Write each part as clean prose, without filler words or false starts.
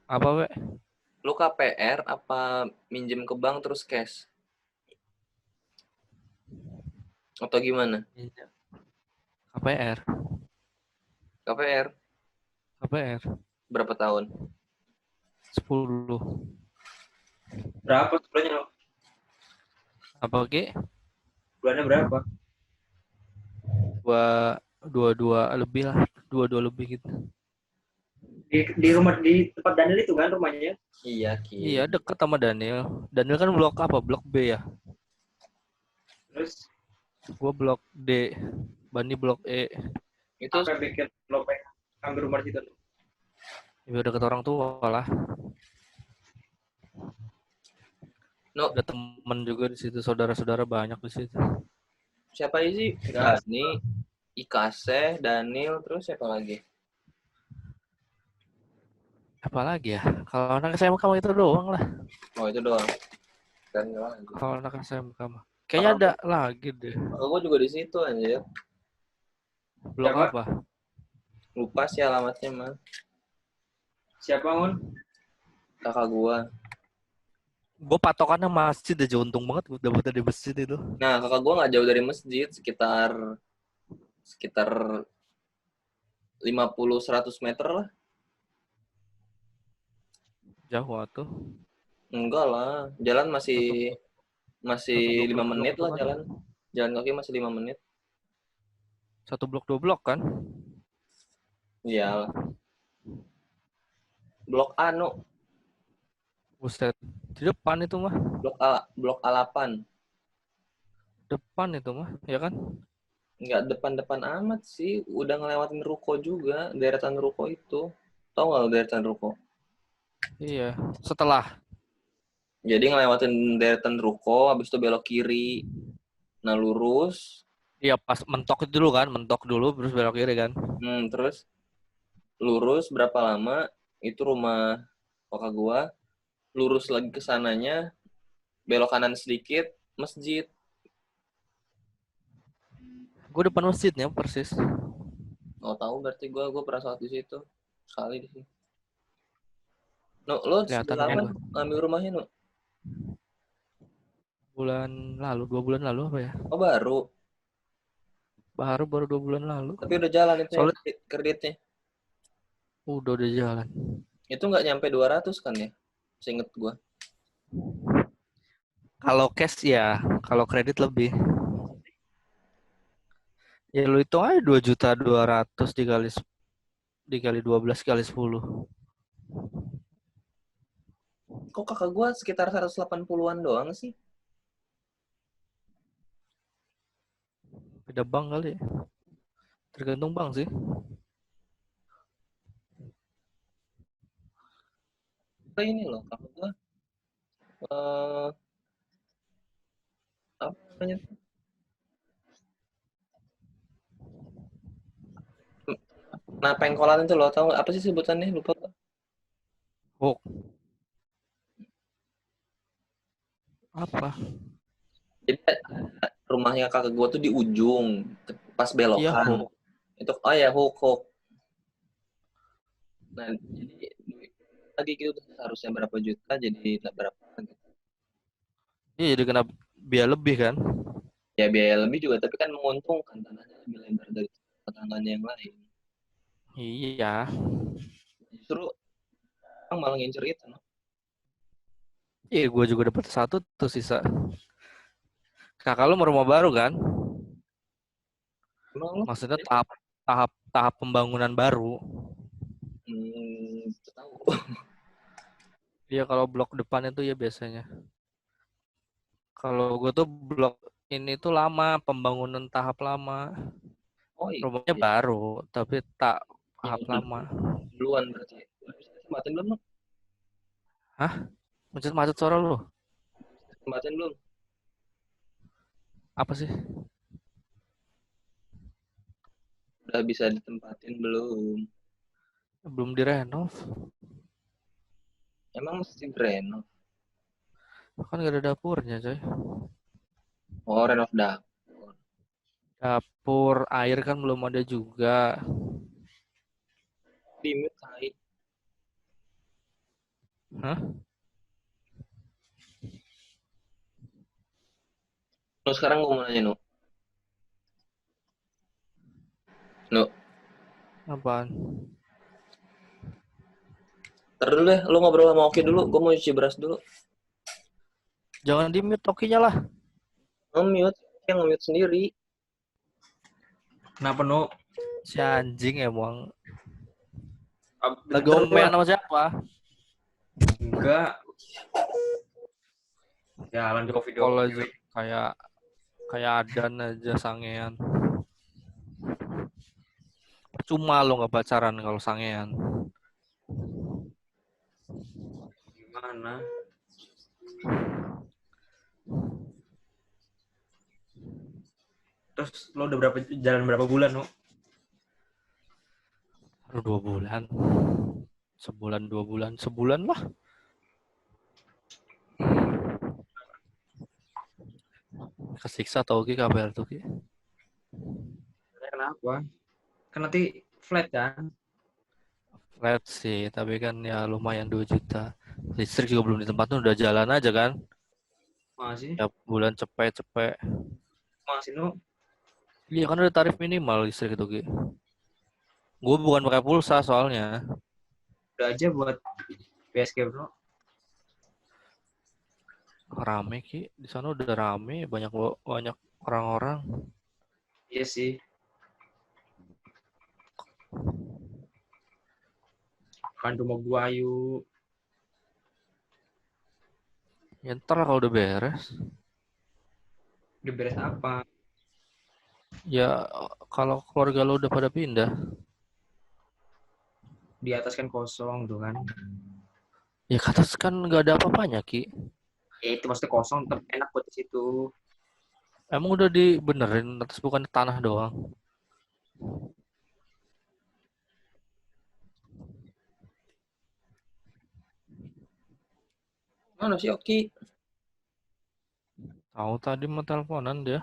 Apa, we? Lu KPR apa minjem ke bank terus cash? Atau gimana? Iya. KPR. KPR KPR. berapa tahun? 10. Berapa bulannya? Apa, Ki? Bulannya berapa? Dua dua lebih lah. Dua lebih gitu. Di rumah di tempat Daniel itu kan rumahnya? Iya, Iya, Ki. deket sama Daniel. Daniel kan blok apa? Blok B ya? Terus Gua blok D. Bani blok E. Itu apa yang bikin lo pengen ambil rumah di situ? Ya deket orang tua lah. no, Ada temen juga di situ. Saudara-saudara banyak di situ. siapa sih? Enggak. Dani, Ikase, Daniel, terus siapa lagi? Apalagi ya? Kalau anak SMK mah itu doang lah. Oh, itu doang. Dan lagi. Kalau anak SMK mah. Kayaknya ada lagi deh. Kakak gua juga di situ anjir. Blok Siapa? apa? Lupa sih alamatnya mah. Siapa Mun? Kakak gua. Gue patokannya masjid aja, untung banget gue dapet dari masjid itu. Nah, kakak gua nggak jauh dari masjid, sekitar sekitar 50-100 meter lah. Jauh tuh. Enggak lah, jalan masih Satu, masih satu blok 5 dua blok menit tuh lah kan. jalan. Jalan kaki masih 5 menit. Satu blok dua blok kan. Iya, Blok A no, Buset. Di depan itu mah. Blok A8. Depan itu mah, ya kan? Enggak depan-depan amat sih, udah ngelewatin ruko juga, deretan ruko itu. Tahu nggak lo deretan ruko? Iya. Setelah. Jadi ngelewatin deretan ruko, habis itu belok kiri. Nah, lurus. Iya pas mentok itu dulu kan. Mentok dulu terus belok kiri kan. Terus lurus berapa lama, itu rumah kakak gua. Lurus lagi ke sananya, belok kanan sedikit, masjid. Gue depan masjidnya persis. Oh, tahu berarti gua pernah sholat di situ. Sekali di situ. No, lo sejak Kelihatan kapan gue. ngambil rumahnya, no? Bulan lalu, 2 bulan lalu apa ya? Oh, baru. Baru 2 bulan lalu. Tapi udah jalan itu yang Soalnya kreditnya. udah jalan. Itu nggak nyampe 200 kan ya? Seinget gua. Kalau cash ya, kalau kredit lebih. Ya lu hitung aja 2.200.000 dikali 12 kali 10. Kok kakak gua sekitar 180-an doang sih? Beda bank kali ya. Tergantung bank sih. Kayak ini loh, kakak gua eh apa namanya? Nah, pengkolan itu loh, tahu nggak? Apa sih sebutannya? Lupa gua. Oh, apa? Jadi rumahnya kakak gua tuh di ujung, pas Iya, belokan. hook. Itu oh ya, hook hook. Nah, jadi lagi gitu harusnya berapa juta jadi berapa gitu. Iya jadi kena biaya lebih kan? Ya biaya lebih juga, tapi kan menguntungkan tanahnya lebih lebar dari tetangganya yang lain. Iya. Justru orang malah ngincer itu. No? Iya, gue juga dapat satu tuh sisa. Kakak lu mau rumah baru kan? Emang lo? Maksudnya tahap pembangunan baru. Tahu. Iya kalau blok depan itu ya biasanya. Kalau gue tuh blok ini tuh lama, pembangunan tahap lama. Oh Rumahnya iya, baru, tapi tak yang tahap lama. duluan berarti. Tempatin belum? No? Hah? Macet-macet suara lu? Tempatin belum? Apa sih? Udah bisa ditempatin belum? Belum direnov. Emang mesti renov? Kan gak ada dapurnya coy. Oh, renov dah. Dapur air kan belum ada juga. Di mute tai. Hah? Lu sekarang gue mau nanya, Nu. Apaan? Ntar dulu deh, lu ngobrol sama Oki dulu. Gue mau cuci beras dulu. Jangan di-mute Okinya lah. Nge-mute, yang nge-mute sendiri. Kenapa, Nu? Si anjing emang. Lagi Bentar omean gua. sama siapa? Enggak. Jalan ke video. Kalau aja kayak adan aja sangean. Cuma lo nggak pacaran kalau sangean. Gimana? Terus lo udah jalan berapa bulan, Nu? Baru 2 bulan. Sebulan 2 bulan. Sebulan lah. Kesiksa tau Ki kabar tuh Ki. Kenapa? Kan nanti flat kan? Flat sih, tapi kan ya lumayan 2 juta. Listrik juga belum ditempatin, udah jalan aja kan. Masih? Tiap bulan cepet. Masih, Nu? Iya kan ada tarif minimal listrik itu Ki. Gue bukan pakai pulsa soalnya. Udah aja buat PSK, Bro. Rame Ki, di sana udah rame, banyak orang-orang. Iya sih. Kan rumah gua ayu. Ya ntar kalau udah beres. Udah beres apa? Ya kalau keluarga lo udah pada pindah. Di atas kan kosong tuh kan. Ya ke atas kan nggak ada apa-apanya Ki. Ya itu maksudnya kosong, tetap enak buat di situ. Emang udah dibenerin atas bukan tanah doang. Mana sih Oki? Tahu tadi mau teleponan dia.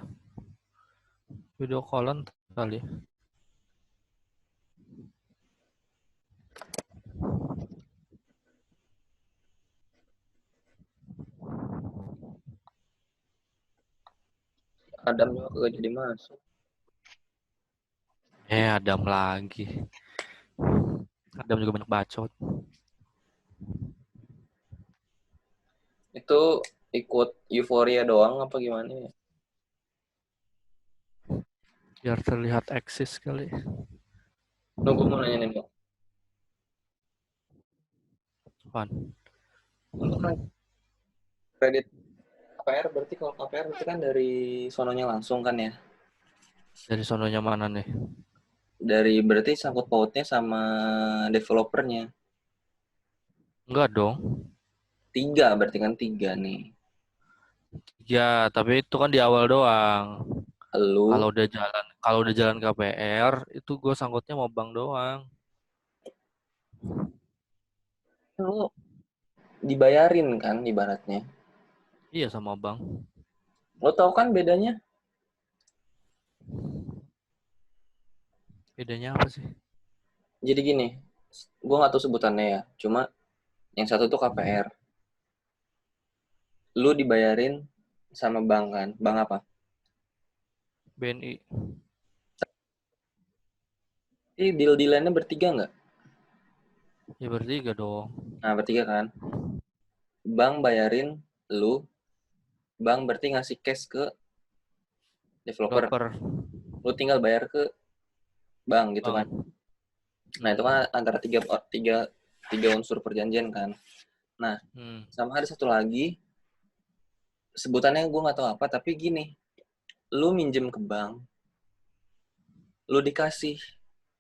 Video callan kali. Adam juga kagak jadi masuk. Adam lagi. Adam juga banyak bacot. Itu ikut euforia doang apa gimana ya? Biar terlihat eksis kali. Nu, gue mau nanya nih, Nu. Apaan? Lu kan kredit KPR, berarti kalau KPR berarti kan dari sononya langsung kan ya? Dari sononya mana nih? Dari berarti sangkut pautnya sama developernya. Enggak dong. 3 berarti kan 3 nih. Ya, tapi itu kan di awal doang. Lu Kalau udah jalan KPR, itu gue sangkutnya mau bank doang. lu dibayarin kan ibaratnya. Iya sama bank. Lo tau kan bedanya? Bedanya apa sih? Jadi gini, gue nggak tahu sebutannya ya. Cuma yang satu tuh KPR. Lu dibayarin sama bank kan? Bank apa? BNI. Ini deal-dealannya bertiga nggak? Ya bertiga dong. Nah, bertiga kan? Bank bayarin lu, bank berarti ngasih cash ke developer. Lu tinggal bayar ke bank gitu kan? Nah, itu kan antara tiga unsur perjanjian kan? Nah, sama ada satu lagi, sebutannya gue nggak tahu apa, tapi gini, lu minjem ke bank, lu dikasih,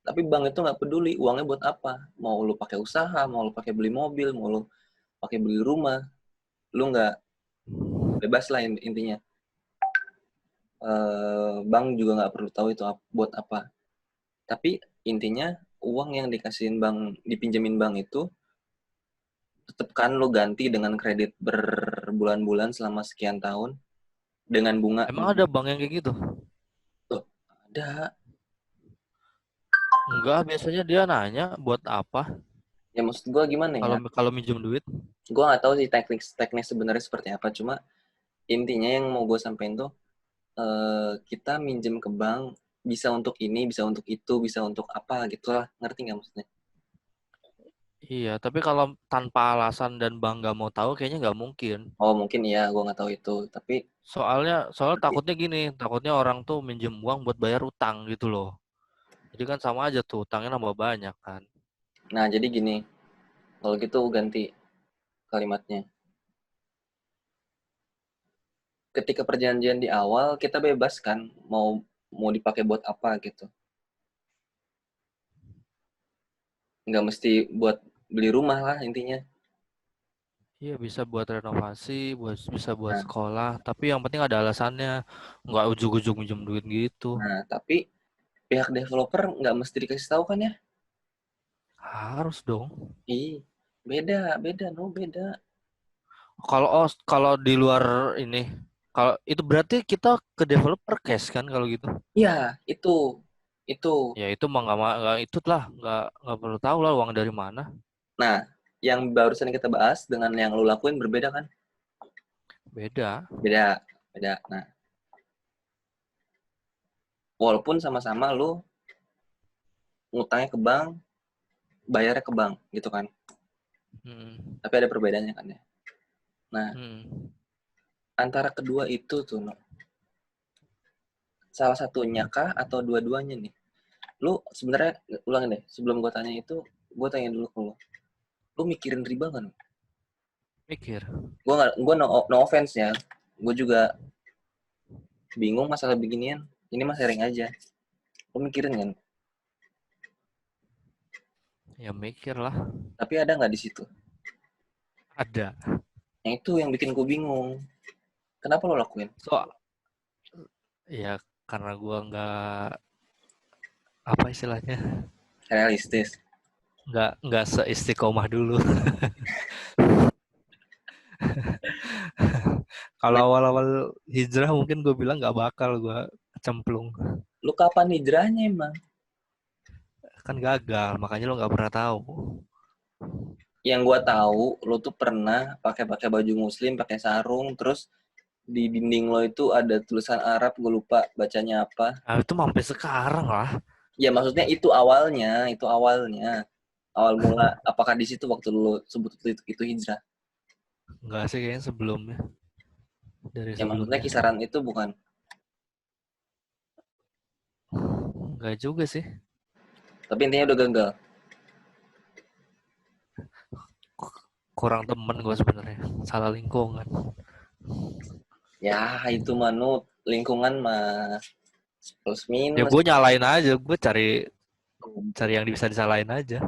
tapi bank itu nggak peduli uangnya buat apa, mau lu pakai usaha, mau lu pakai beli mobil, mau lu pakai beli rumah, lu nggak bebas lah intinya. Bank juga nggak perlu tahu itu buat apa, tapi intinya uang yang dikasihin bank, dipinjemin bank itu tetap kan lu ganti dengan kredit berbulan-bulan selama sekian tahun dengan bunga. Emang ada bank yang kayak gitu? Tuh, ada. Enggak, biasanya dia nanya buat apa. Ya maksud gue gimana ya? Kalau minjem duit, Gue nggak tahu sih teknik sebenarnya seperti apa. Cuma intinya yang mau gue sampein tuh kita minjem ke bank bisa untuk ini, bisa untuk itu, bisa untuk apa gitu lah. Ngerti nggak maksudnya? iya. Tapi kalau tanpa alasan dan bank nggak mau tahu, kayaknya nggak mungkin. Oh mungkin iya, gue nggak tahu itu. Tapi Soalnya takutnya gini, takutnya orang tuh minjem uang buat bayar utang gitu loh. Jadi kan sama aja tuh, utangnya nambah banyak kan. nah jadi gini, kalau gitu ganti kalimatnya. Ketika perjanjian di awal kita bebas kan mau dipakai buat apa gitu. Nggak mesti buat beli rumah lah intinya. Iya bisa buat renovasi, bisa buat Nah, sekolah. Tapi yang penting ada alasannya, nggak ujug-ujug minjem duit gitu. nah tapi pihak developer nggak mesti dikasih tahu kan ya? Harus dong. Ih, beda, no beda. Kalau di luar ini, kalau itu berarti kita ke developer cash kan kalau gitu. Iya, itu. Ya itu mah nggak itu lah, nggak perlu tahu lah uang dari mana. Nah, yang barusan kita bahas dengan yang lu lakuin berbeda kan? Beda. Beda. Nah, walaupun sama-sama lu ngutangnya ke bank, bayarnya ke bank gitu kan. Hmm. Tapi ada perbedaannya kan ya. Nah, antara kedua itu tuh, no, salah satunya kah atau dua-duanya nih? Lu sebenarnya ulang deh, sebelum gue tanya itu, gue tanya dulu ke lu. Lu mikirin riba kan? Mikir. Gue no offense ya. Gue juga bingung masalah beginian. Ini mah sharing aja. Lu mikirin kan? Ya mikir lah. Tapi ada nggak di situ? Ada. Yang itu yang bikin gue bingung. Kenapa lo lakuin? Ya karena gua nggak apa istilahnya, Realistis. nggak seistiqomah dulu. Kalau awal-awal hijrah mungkin gue bilang nggak bakal gue cemplung. Lu kapan hijrahnya emang? Kan gagal, makanya lo nggak pernah tahu. Yang gue tahu, lo tuh pernah pakai baju muslim, pakai sarung, terus di dinding lo itu ada tulisan Arab, gue lupa bacanya apa. Nah, itu sampai sekarang lah. Ya maksudnya itu awalnya. Awal mula, apakah di situ waktu lo sebut itu hijrah? Enggak sih kayaknya sebelumnya. Dari Ya maksudnya sebelumnya. kisaran itu bukan? Enggak juga sih. Tapi intinya udah gagal. Kurang temen gue sebenarnya. Salah lingkungan. Ya itu manut lingkungan mah plus Ya minus. gue nyalain aja. Gue cari yang bisa disalahin aja.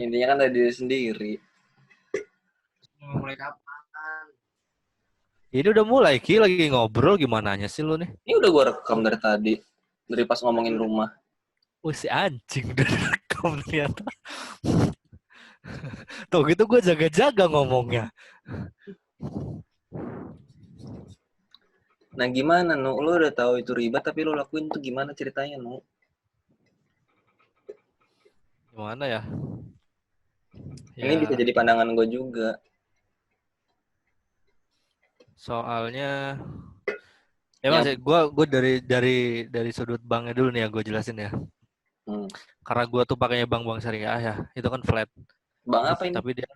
Intinya kan dari diri sendiri. Mulai kapan? Ini udah mulai Ki, lagi ngobrol gimana sih lu nih? Ini udah gue rekam dari tadi. Dari pas ngomongin rumah. Wah si anjing udah direkam ternyata. Tuh gitu gue jaga-jaga ngomongnya. Nah gimana, Nu? Lu udah tahu itu riba, tapi lu lakuin tuh gimana ceritanya, Nu? Gimana ya? Ini bisa jadi pandangan gue juga. Soalnya emang sih gue dari sudut banknya dulu nih ya gue jelasin ya. Karena gue tuh pakainya bank syariah ya, itu kan flat. Bang apa ini? Tapi dia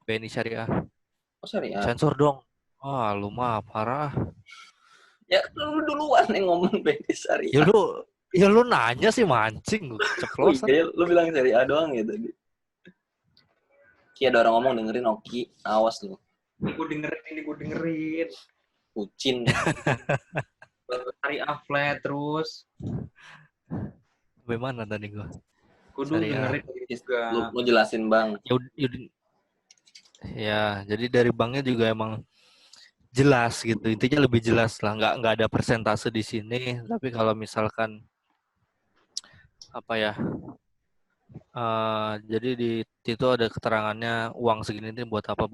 BNI syariah. Oh syariah. Sensor dong. Wah lu mah parah. Ya lu duluan yang ngomong BNI syariah. Ya lu nanya sih mancing gue ceplosan. Iya, lu bilang syariah doang ya tadi. Ki ada orang ngomong dengerin Oki, awas lu. Ini gue dengerin. Kucin. Syariah flat terus. Bagaimana tadi gue? Kudu dengerin juga. Lu jelasin Bang. Ya, jadi dari banknya juga emang jelas gitu. Intinya lebih jelas lah. Nggak ada persentase di sini. Tapi kalau misalkan apa ya? Jadi di situ ada keterangannya uang segini ini buat apa.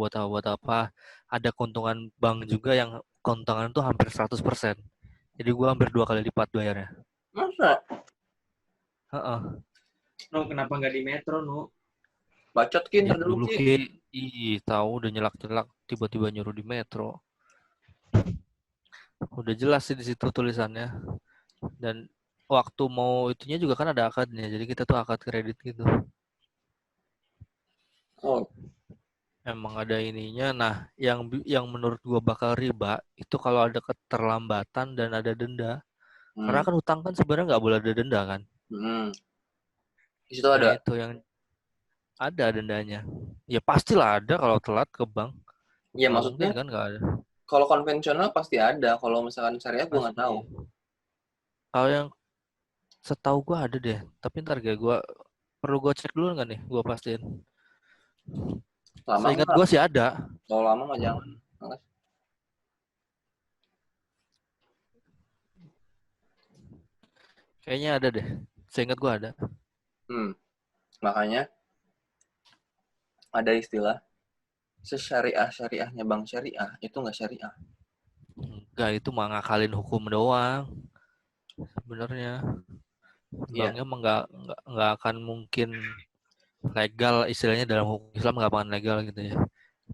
Ada keuntungan bank juga yang keuntungan itu hampir 100%. Jadi gue hampir 2 kali lipat bayarnya. Masa? Heeh. No, kenapa nggak di Metro, No? Bacot Ki, ntar dulu Ki. Ih, tahu udah nyelak-nyelak tiba-tiba nyuruh di metro. Udah jelas sih di situ tulisannya. Dan waktu mau itunya juga kan ada akadnya. Jadi kita tuh akad kredit gitu. Oh. Emang ada ininya. Nah, yang menurut gua bakal riba itu kalau ada keterlambatan dan ada denda. Karena kan hutang kan sebenarnya nggak boleh ada denda kan. Di situ ada. Nah, itu yang ada dendanya. Ya pastilah ada kalau telat ke bank. Iya, mungkin maksudnya kan nggak ada. Kalau konvensional pasti ada. Kalau misalkan syariah gue nggak tahu. Kalau yang setahu gue ada deh. Tapi ntar perlu gue cek dulu nggak nih? Gue pastiin. Seingat gue sih ada. Kalau lama mah jangan. Kayaknya ada deh. Seingat gue ada. Makanya ada istilah sesyariah-syariahnya bank syariah itu nggak syariah. Enggak, itu mah ngakalin hukum doang. Sebenarnya banknya mah nggak akan mungkin legal, istilahnya dalam hukum Islam nggak akan legal gitu ya.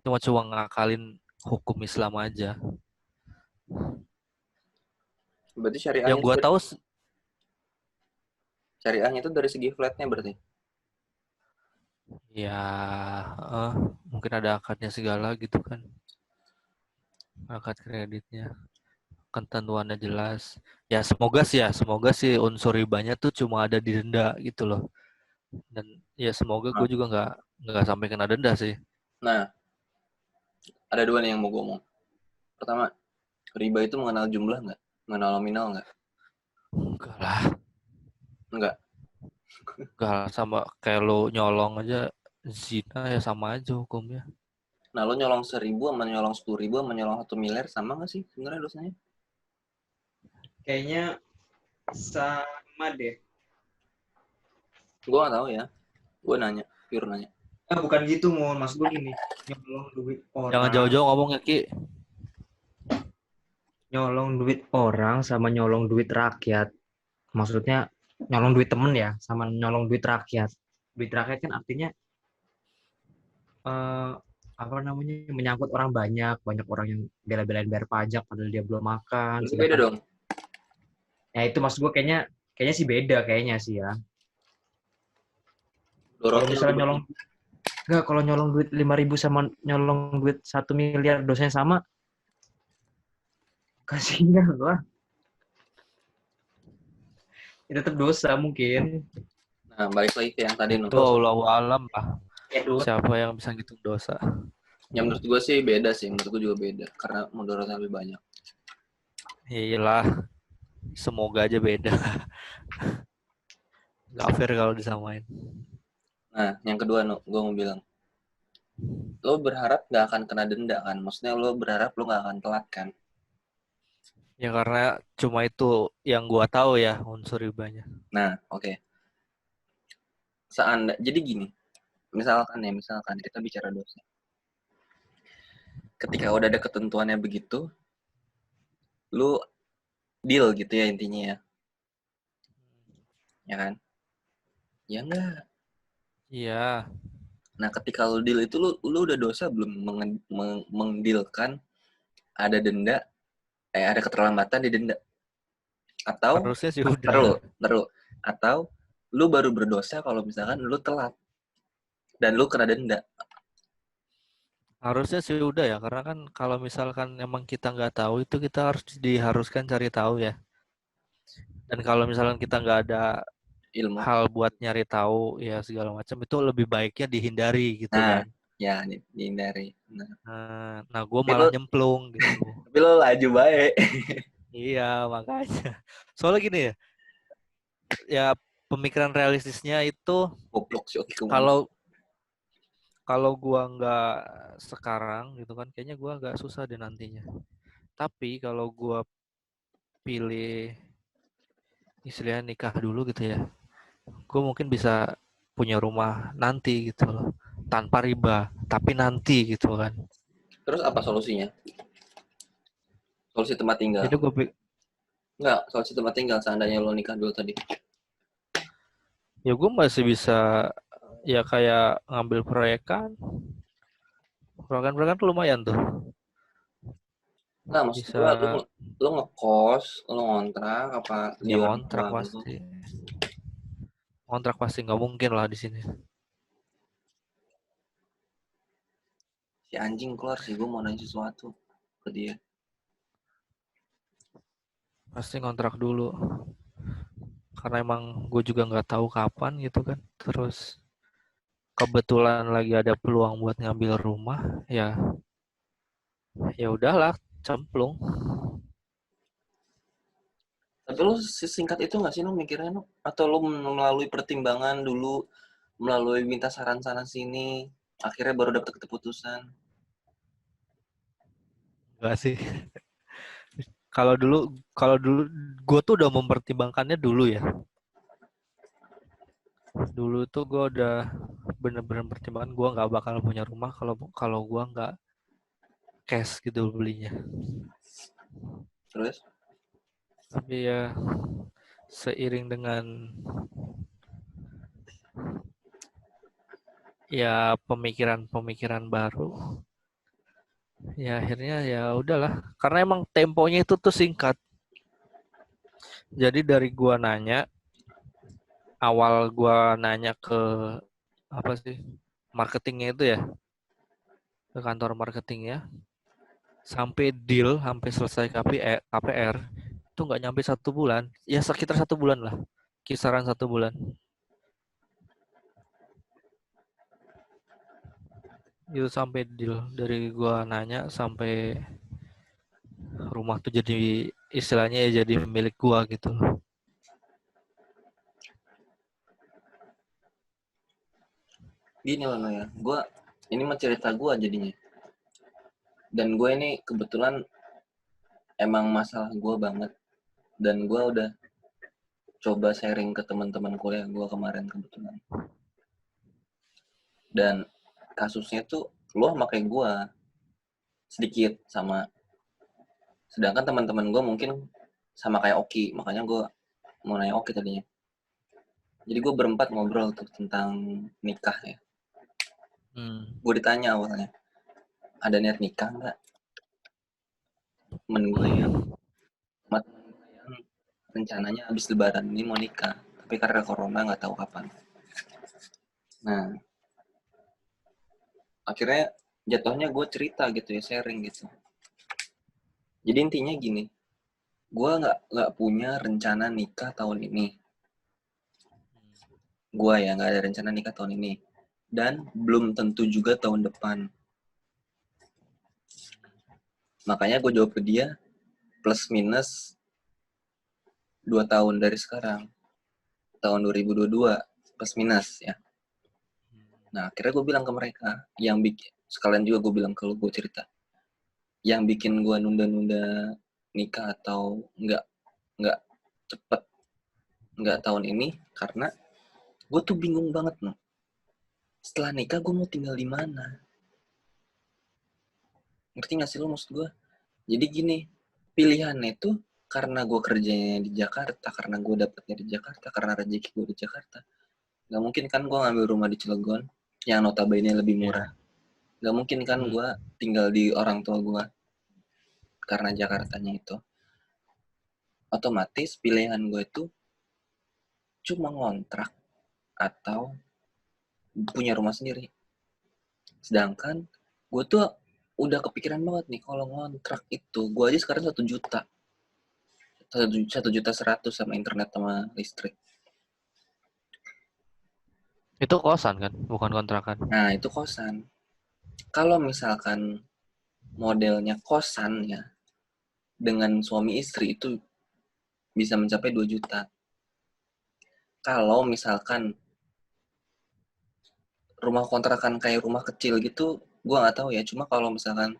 Cuma ngakalin hukum Islam aja. Berarti syariahnya yang gue tahu syariahnya itu dari segi flatnya berarti. Ya, mungkin ada akadnya segala gitu kan. Akad kreditnya. Ketentuannya jelas. Ya semoga sih unsur ribanya tuh cuma ada di denda gitu loh. Dan ya semoga gue juga nggak sampai kena denda sih. Nah, ada dua nih yang mau gue ngomong. Pertama, riba itu mengenal jumlah nggak? Mengenal nominal nggak? Enggak lah. Enggak. Enggak, sama kayak lo nyolong aja zina ya sama aja hukumnya. Nah, lo nyolong 1.000 sama nyolong 10.000 sama nyolong 1 miliar sama nggak sih sebenarnya dosanya? Kayaknya sama deh. Gue nggak tahu ya. Gue pure nanya. Bukan gitu, Mas gue gini. Nyolong duit orang. Jangan jauh-jauh ngomong ya, Ki. Nyolong duit orang sama nyolong duit rakyat. Maksudnya nyolong duit temen ya, sama nyolong duit rakyat. Duit rakyat kan artinya menyangkut orang banyak orang yang bela-belain bayar pajak padahal dia belum makan. Itu beda dong. Ya itu maksud gue kayaknya sih beda kayaknya sih ya. Kalau misalnya kalau nyolong duit 5.000 sama nyolong duit 1 miliar dosanya sama, kasihan lah. Ya, tetap dosa mungkin. Nah, balik lagi ke yang tadi. Itu Allahu alam lah. Siapa yang bisa ngitung dosa? Ya menurut gue sih beda sih. Menurut gue juga beda. Karena mudaratnya lebih banyak. Iyalah. Semoga aja beda. Gak fair kalau disamain. Nah, yang kedua, gue mau bilang. Lo berharap gak akan kena denda kan? Maksudnya lo berharap lo gak akan telat kan? Ya karena cuma itu yang gue tahu ya unsur ribanya. Nah, oke. Jadi gini. Misalkan kita bicara dosa. Ketika udah ada ketentuannya begitu, lo deal gitu ya intinya ya. Ya kan? Ya enggak. Iya. Nah, ketika lo deal itu lo udah dosa belum mengdealkan ada denda, ada keterlambatan di denda. Atau harusnya sih udah. Terus. Atau lu baru berdosa kalau misalkan lu telat dan lu kena denda. Harusnya sih udah ya, karena kan kalau misalkan emang kita nggak tahu itu kita diharuskan cari tahu ya. Dan kalau misalkan kita nggak ada ilmu hal buat nyari tahu ya segala macam, itu lebih baiknya dihindari gitu kan. Ya, dihindari. Nah gue malah nyemplung gitu. Tapi lo laju baik. Iya, makanya. Soalnya gini ya pemikiran realistisnya itu kalau gua nggak sekarang gitu kan, kayaknya gua nggak susah deh nantinya. Tapi kalau gua pilih istilahnya nikah dulu gitu ya, gua mungkin bisa punya rumah nanti gitu loh, tanpa riba, tapi nanti gitu kan. Terus apa solusinya? Solusi tempat tinggal. Jadi gua solusi tempat tinggal seandainya lo nikah dulu tadi. Ya gue masih bisa ya kayak ngambil proyekan tuh lumayan tuh. Nah, maksud Bisa gua lu ngekos, lu ngontrak apa di ya orang kontrak tua lu? pasti. Kontrak pasti nggak mungkin lah di sini. Si anjing keluar sih, gua mau nanya sesuatu ke dia. Pasti kontrak dulu. Karena emang gue juga nggak tahu kapan gitu kan. Terus kebetulan lagi ada peluang buat ngambil rumah, ya udahlah, cemplung. Tapi lu sesingkat itu nggak sih lu mikirnya lu? Atau lu melalui pertimbangan dulu, melalui minta saran sana sini, akhirnya baru dapet keputusan? Enggak sih. Kalau dulu gue tuh udah mempertimbangkannya dulu ya. Dulu tuh gue udah bener-bener pertimbangan gue nggak bakal punya rumah kalau gue nggak cash gitu belinya. Terus? Tapi ya seiring dengan ya pemikiran-pemikiran baru, ya akhirnya ya udahlah. Karena emang temponya itu tuh singkat. Jadi dari gua nanya, awal gua nanya ke apa sih marketingnya itu ya, ke kantor marketingnya, sampai deal, sampai selesai KPR, itu nggak nyampe 1 bulan. Ya sekitar 1 bulan lah, kisaran 1 bulan. Itu sampai deal dari gua nanya sampai rumah tuh jadi istilahnya ya jadi milik gua gitu loh. Gini loh ya, ini mah cerita gue jadinya. Dan gue ini kebetulan emang masalah gue banget. Dan gue udah coba sharing ke teman-teman kuliah gue kemarin kebetulan. Dan kasusnya tuh lo sama kayak gue sedikit sama. Sedangkan teman-teman gue mungkin sama kayak Oki, makanya gue mau nanya Oki tadinya. Jadi gue berempat ngobrol tuh tentang nikah ya. Gue ditanya awalnya, ada niat nikah nggak? Temen gue yang rencananya habis lebaran ini mau nikah, tapi karena corona nggak tahu kapan. Nah, akhirnya jatuhnya gue cerita gitu ya, sharing gitu. Jadi intinya gini, gue nggak punya rencana nikah tahun ini. Gue ya nggak ada rencana nikah tahun ini, dan belum tentu juga tahun depan. Makanya gue jawab ke dia plus minus 2 tahun dari sekarang, tahun 2022 plus minus ya. Nah akhirnya gue bilang ke mereka, yang bikin sekalian juga gue bilang kalau gue cerita, yang bikin gue nunda-nunda nikah atau nggak cepet nggak tahun ini karena gue tuh bingung banget no. Setelah nikah gue mau tinggal di mana? Ngerti nggak sih lo maksud gue? Jadi gini, pilihannya itu karena gue kerjanya di Jakarta, karena gue dapetnya di Jakarta, karena rezeki gue di Jakarta. Nggak mungkin kan gue ngambil rumah di Cilegon yang notabene lebih murah. Nggak mungkin kan gue tinggal di orang tua gue karena Jakartanya itu. Otomatis pilihan gue itu cuma ngontrak atau punya rumah sendiri. Sedangkan gue tuh udah kepikiran banget nih kalau ngontrak itu, gue aja sekarang 1 juta. 1,100,000 sama internet sama listrik. Itu kosan kan, bukan kontrakan. Nah itu kosan. Kalau misalkan modelnya kosan ya, dengan suami istri itu bisa mencapai 2 juta. Kalau misalkan rumah kontrakan kayak rumah kecil gitu, gue nggak tahu ya. Cuma kalau misalkan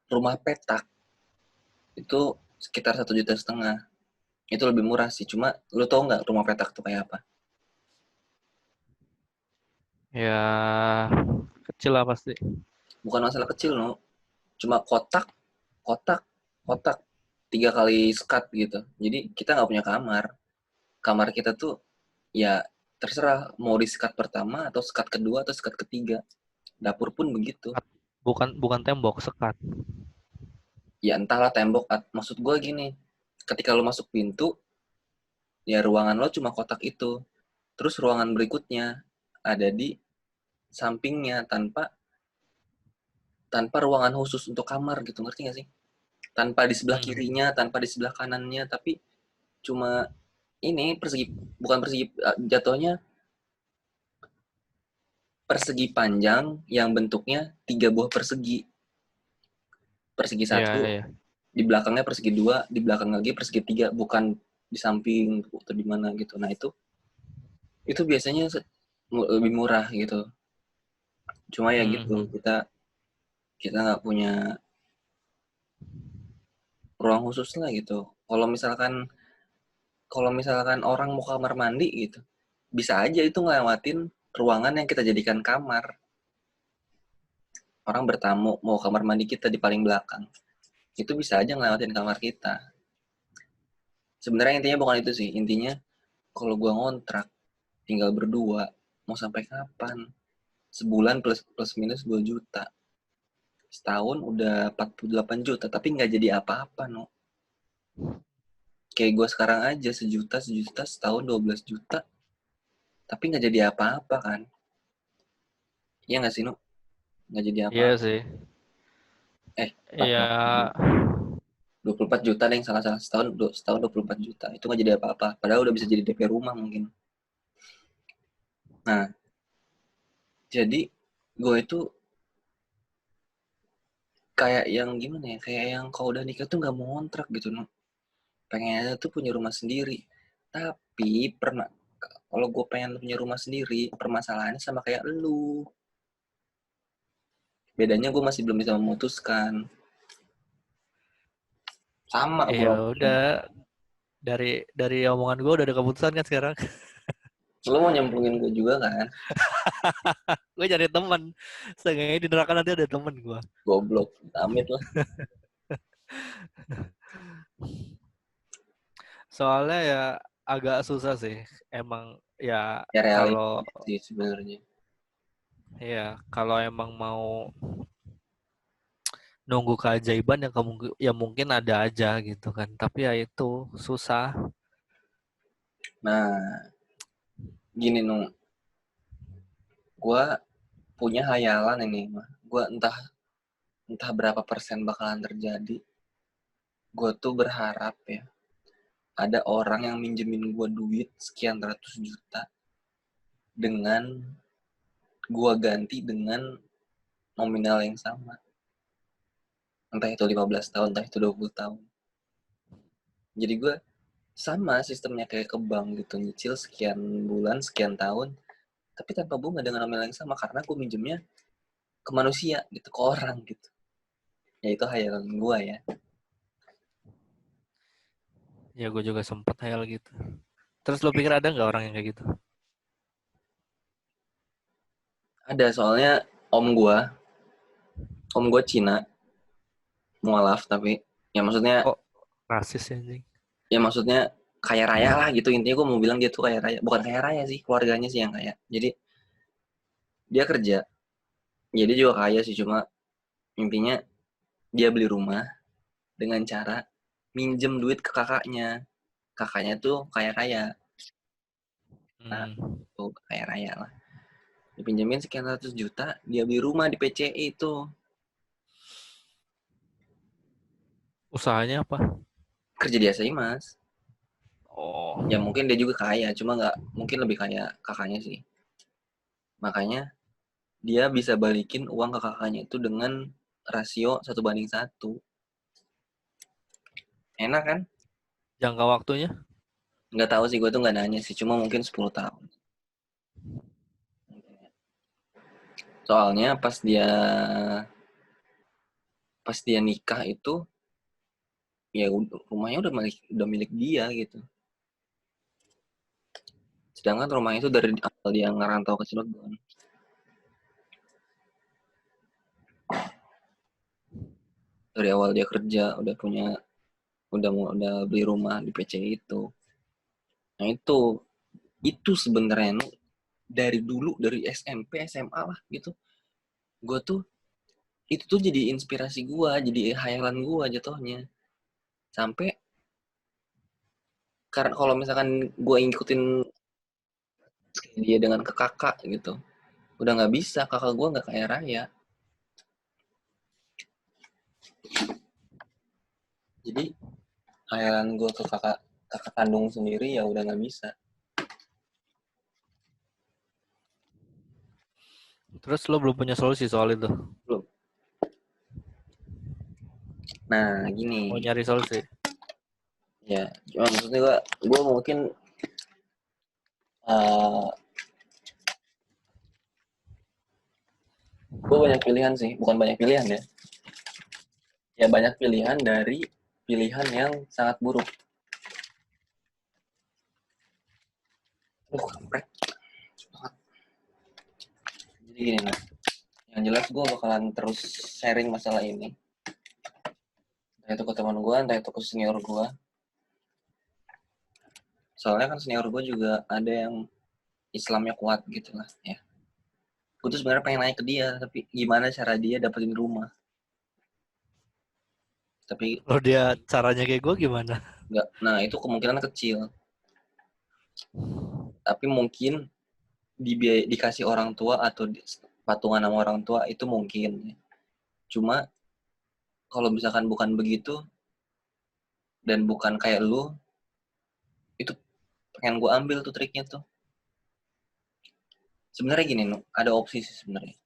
rumah petak itu sekitar 1,5 juta. Itu lebih murah sih. Cuma lu tau nggak rumah petak tuh kayak apa? Ya kecil lah pasti. Bukan masalah kecil no. Cuma kotak 3 kali sekat gitu. Jadi kita nggak punya kamar. Kamar kita tuh ya terserah mau di sekat pertama atau sekat kedua atau sekat ketiga. Dapur pun begitu. Bukan tembok, sekat. Ya entahlah tembok. Maksud gue gini, ketika lo masuk pintu, ya ruangan lo cuma kotak itu. Terus ruangan berikutnya ada di sampingnya tanpa ruangan khusus untuk kamar gitu, ngerti gak sih? Tanpa di sebelah kirinya, tanpa di sebelah kanannya, tapi cuma ini bukan persegi, jatuhnya persegi panjang yang bentuknya 3 buah persegi. Persegi Iya, 1, iya. di belakangnya persegi 2, di belakang lagi persegi 3, bukan di samping atau di mana gitu. Nah, itu biasanya lebih murah gitu. Cuma ya gitu, kita nggak punya ruang khusus lah gitu. Kalau misalkan orang mau kamar mandi gitu, bisa aja itu ngelewatin ruangan yang kita jadikan kamar. Orang bertamu mau kamar mandi kita di paling belakang, itu bisa aja ngelewatin kamar kita. Sebenarnya intinya bukan itu sih. Intinya kalau gua ngontrak tinggal berdua, mau sampai kapan? Sebulan plus minus 2 juta. Setahun udah 48 juta, tapi nggak jadi apa-apa, no. Kayak gue sekarang aja sejuta, setahun 12 juta, tapi nggak jadi apa-apa kan. Iya nggak sih, no? Nggak jadi Iya apa-apa. sih. 24 juta deh yang salah-salah. Setahun 24 juta. Itu nggak jadi apa-apa. Padahal udah bisa jadi DP rumah mungkin. Nah, jadi gue itu kayak yang gimana ya, kayak yang kalau udah nikah tuh nggak mau kontrak gitu, no. Pengennya tuh punya rumah sendiri. Tapi kalau gue pengen punya rumah sendiri, permasalahannya sama kayak lu. Bedanya gue masih belum bisa memutuskan. Sama Iya gue. udah, dari omongan gue udah ada keputusan kan sekarang. Lu mau nyemplungin gue juga kan? Gue cari teman. Seenggaknya di neraka nanti ada teman gue. Goblok. Amit lah. Soalnya ya agak susah sih. Emang ya Ya kalau realistis sih sebenarnya. emang mau nunggu keajaiban ya mungkin ada aja gitu kan. Tapi ya itu susah. Nah, gini Nung. Gue punya hayalan ini. Gue entah berapa persen bakalan terjadi. Gue tuh berharap ya, ada orang yang minjemin gue duit sekian ratus juta dengan gue ganti dengan nominal yang sama. Entah itu 15 tahun, entah itu 20 tahun. Jadi gue sama sistemnya kayak ke bank gitu, nyicil sekian bulan, sekian tahun, tapi tanpa bunga dengan nominal yang sama karena gue minjemnya ke manusia gitu, ke orang gitu. Ya itu hayalan gue ya. Ya gue juga sempet hayal gitu. Terus lo pikir ada nggak orang yang kayak gitu? Ada soalnya om gue Cina, mualaf tapi ya maksudnya Kok rasis ya anjing? ya maksudnya kaya raya lah gitu, intinya gue mau bilang dia tuh kaya raya, bukan kaya raya sih, keluarganya sih yang kaya. Jadi dia kerja, jadi juga kaya sih, cuma intinya dia beli rumah dengan cara minjem duit ke kakaknya tuh kaya raya. Nah tuh kaya raya lah, dipinjemin sekian ratus juta, dia beli rumah di PCI itu. Usahanya apa? Kerja di SI mas. Oh, Ya mungkin dia juga kaya, cuma nggak mungkin lebih kaya kakaknya sih. Makanya dia bisa balikin uang ke kakaknya itu dengan rasio 1:1. Enak kan? jangka waktunya? Nggak tahu sih, gue tuh nggak nanya sih, cuma mungkin 10 tahun. Soalnya pas dia nikah itu ya rumahnya udah milik dia gitu. Sedangkan rumah itu dari awal dia ngerantau ke Cilegon. Dari awal dia kerja udah beli rumah di PCI itu. Nah itu Itu sebenarnya dari dulu, dari SMP, SMA lah gitu. Gue tuh itu tuh jadi inspirasi gue, jadi hayalan gue jatuhnya. Sampai karena kalau misalkan gue ngikutin dia dengan ke kakak gitu, udah nggak bisa, kakak gue nggak kaya raya. Jadi hayalan gue ke kakak kandung sendiri ya udah nggak bisa. Terus lo belum punya solusi soal itu? Belum. Nah gini. Mau nyari solusi? Ya, cuma maksudnya gue mungkin gue banyak pilihan sih, bukan banyak pilihan ya. Ya banyak pilihan dari pilihan yang sangat buruk. Kampret. Jadi gini, nah. Yang jelas gue bakalan terus sharing masalah ini. Entah itu ke teman gue, entah itu ke senior gue. Soalnya kan senior gue juga ada yang Islamnya kuat gitu lah ya. Gue tuh sebenarnya pengen nanya ke dia, tapi gimana cara dia dapetin rumah. Tapi Kalau dia caranya kayak gue gimana? nggak, nah itu kemungkinan kecil. Tapi mungkin dikasih orang tua atau patungan sama orang tua itu mungkin. Cuma kalau misalkan bukan begitu dan bukan kayak lu, itu pengen gue ambil tuh triknya tuh. Sebenarnya gini, ada opsi sih sebenarnya.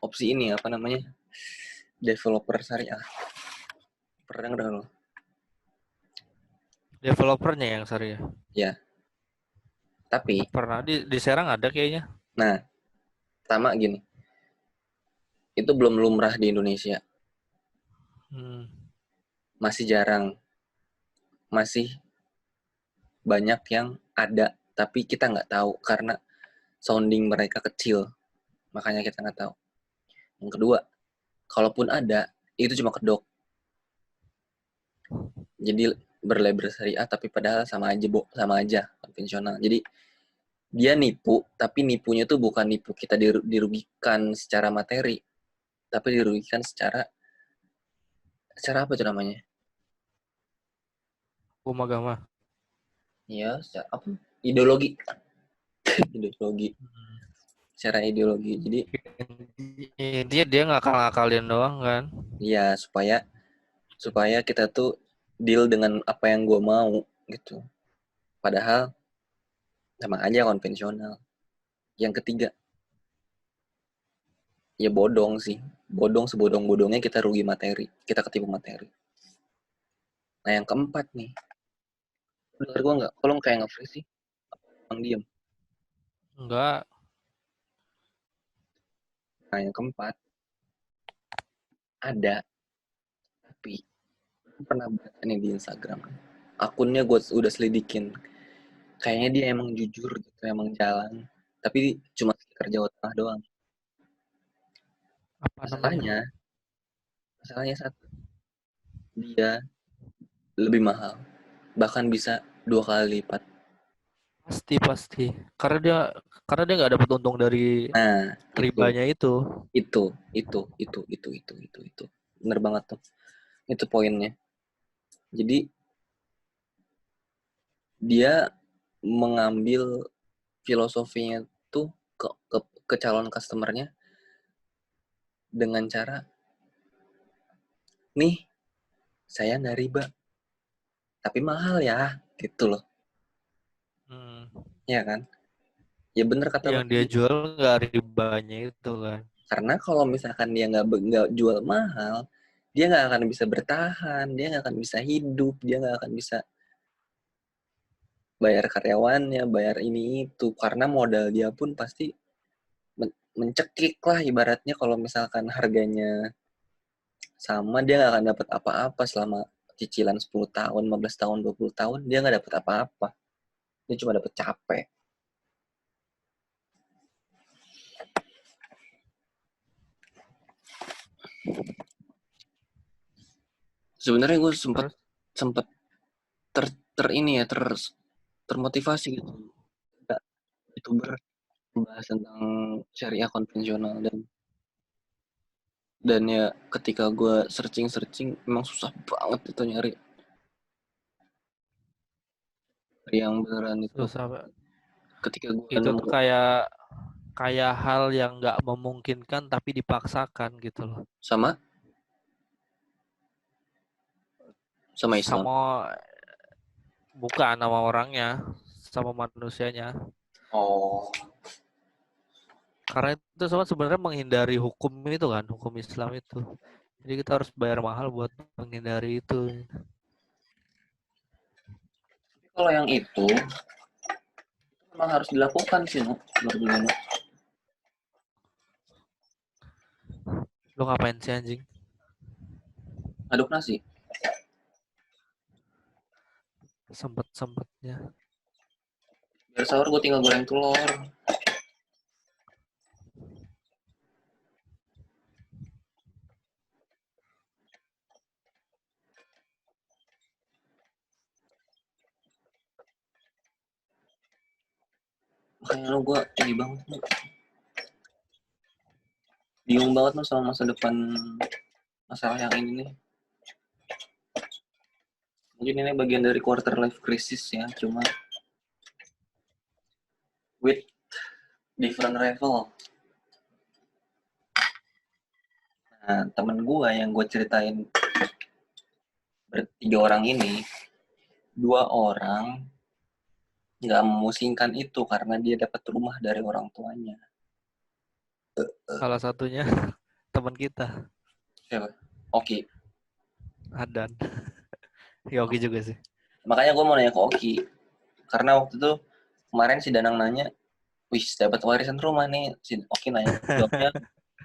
Opsi ini apa namanya? Developer syariah. Pernah denger lo? Developernya yang sorry ya? Ya. Tapi Pernah di Serang ada kayaknya. nah, pertama gini. Itu belum lumrah di Indonesia. Masih jarang. Masih banyak yang ada, tapi kita nggak tahu karena sounding mereka kecil. Makanya kita nggak tahu. Yang kedua, kalaupun ada, itu cuma kedok. Jadi berlabel syariah tapi padahal sama aja konvensional. Jadi dia nipu, tapi nipunya tuh bukan nipu kita dirugikan secara materi, tapi dirugikan secara apa itu namanya? Hukum agama. Ya, secara apa? Ideologi. Ideologi. Secara ideologi. Jadi intinya dia ngakal-ngakalin doang kan. ya supaya kita tuh deal dengan apa yang gue mau gitu. Padahal sama aja konvensional. Yang ketiga, ya bodong sih. Bodong sebodong-bodongnya kita rugi materi. Kita ketipu materi. Nah yang keempat nih. Dengar gue nggak? Kalau kayak nge-freeze sih. Bang diem. Enggak. Nah yang keempat. Ada. Tapi pernah baca nih di Instagram. Akunnya gue udah selidikin. Kayaknya dia emang jujur gitu. Emang jalan. Tapi cuma stiker Jawa Tengah doang. Apa namanya? Masalahnya satu. Dia lebih mahal. Bahkan bisa 2 kali lipat. Pasti. Karena dia nggak dapat untung dari Nah, ribanya itu. itu. Bener banget tuh. Itu poinnya. Jadi dia mengambil filosofinya tuh ke calon customernya dengan cara, nih saya nggak riba, tapi mahal ya, gitu loh. Ya kan? Ya bener kata Yang Bang. dia jual nggak ribanya itu kan. Karena kalau misalkan dia nggak jual mahal, dia nggak akan bisa bertahan, dia nggak akan bisa hidup, dia nggak akan bisa bayar karyawannya, bayar ini itu, karena modal dia pun pasti mencekik lah ibaratnya. Kalau misalkan harganya sama, dia nggak akan dapat apa-apa selama cicilan 10 tahun, 15 tahun, 20 tahun, dia nggak dapat apa-apa. Dia cuma dapat capek. Sebenarnya gue sempet termotivasi gitu. Kayak YouTuber membahas tentang syariah konvensional dan ya ketika gue searching emang susah banget itu nyari yang beneran itu. Susah. Ketika gue Itu nemu tuh kayak hal yang nggak memungkinkan tapi dipaksakan gitu loh. sama Islam. Sama bukan nama orangnya, sama manusianya. Oh, Karena itu semua sebenarnya menghindari hukum itu kan, hukum Islam itu. Jadi kita harus bayar mahal buat menghindari itu. kalau yang itu memang harus dilakukan sih, no? Menurut gue, no? Lu ngapain sih anjing? Aduk nasi. Sempet-sempetnya. Biar sahur gue tinggal goreng telur. Makanya lo gue ini banget, no? Bingung banget no sama masa depan masalah yang ini nih. Mungkin ini bagian dari quarter life crisis ya, cuma with different level. Nah, temen gue yang gue ceritain bertiga orang ini, 2 orang nggak memusingkan itu karena dia dapat rumah dari orang tuanya. Salah satunya teman kita, Siapa? Oki. Adan. Yogi juga sih. Makanya gue mau nanya ke Oki. Karena waktu itu kemarin si Danang nanya, wih dapat warisan rumah nih. Si Oki nanya, jawabnya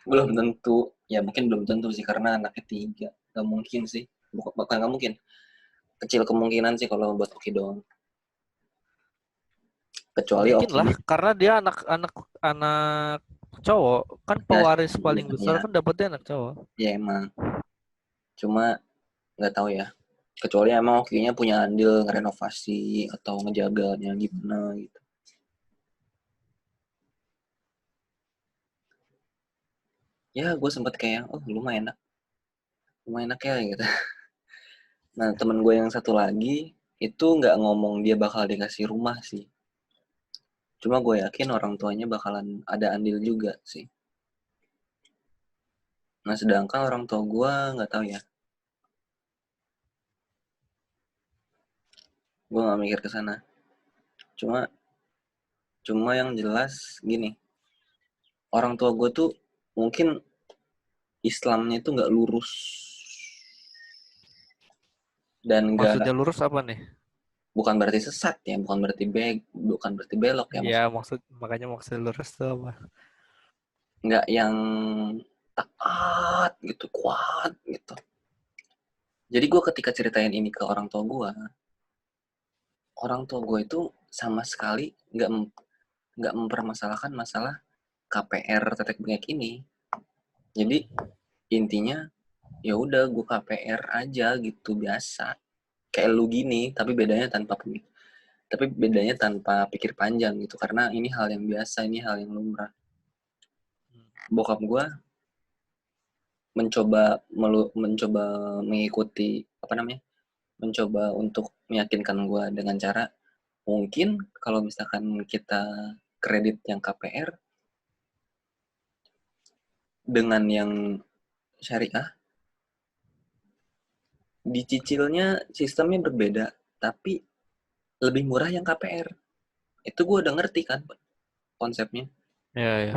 belum tentu. Ya mungkin belum tentu sih karena anaknya 3. Gak mungkin sih. Bukan gak mungkin. Kecil kemungkinan sih kalau buat Oki doang. Kecuali Mungkin Oki. lah, karena dia anak cowok kan, pewaris Ya, paling besar ya. kan dapetnya anak cowok. Ya emang. Cuma nggak tahu ya. Kecuali emang Okinya punya andil renovasi atau ngejaganya gimana gitu. Ya gue sempet kayak, oh lumayan enak ya gitu. Nah temen gue yang satu lagi itu nggak ngomong dia bakal dikasih rumah sih. Cuma gue yakin orang tuanya bakalan ada andil juga sih. Nah sedangkan orang tua gue nggak tahu ya. Gue nggak mikir ke sana. Cuma yang jelas gini. Orang tua gue tuh mungkin Islamnya itu nggak lurus. Dan Maksudnya lurus apa nih? bukan berarti sesat ya, bukan berarti belok ya. Iya, makanya maksud lurus itu apa? Nggak yang taat gitu, kuat gitu. Jadi gue ketika ceritain ini ke orang tua gue itu sama sekali nggak mempermasalahkan masalah KPR tetek bengek ini. Jadi intinya ya udah gue KPR aja gitu biasa. Kayak lu gini, tapi bedanya tanpa pikir panjang gitu. Karena ini hal yang biasa, ini hal yang lumrah. Bokap gue mencoba mengikuti mencoba untuk meyakinkan gue dengan cara mungkin kalau misalkan kita kredit yang KPR dengan yang syariah dicicilnya sistemnya berbeda tapi lebih murah yang KPR. Itu gue udah ngerti kan konsepnya. Iya.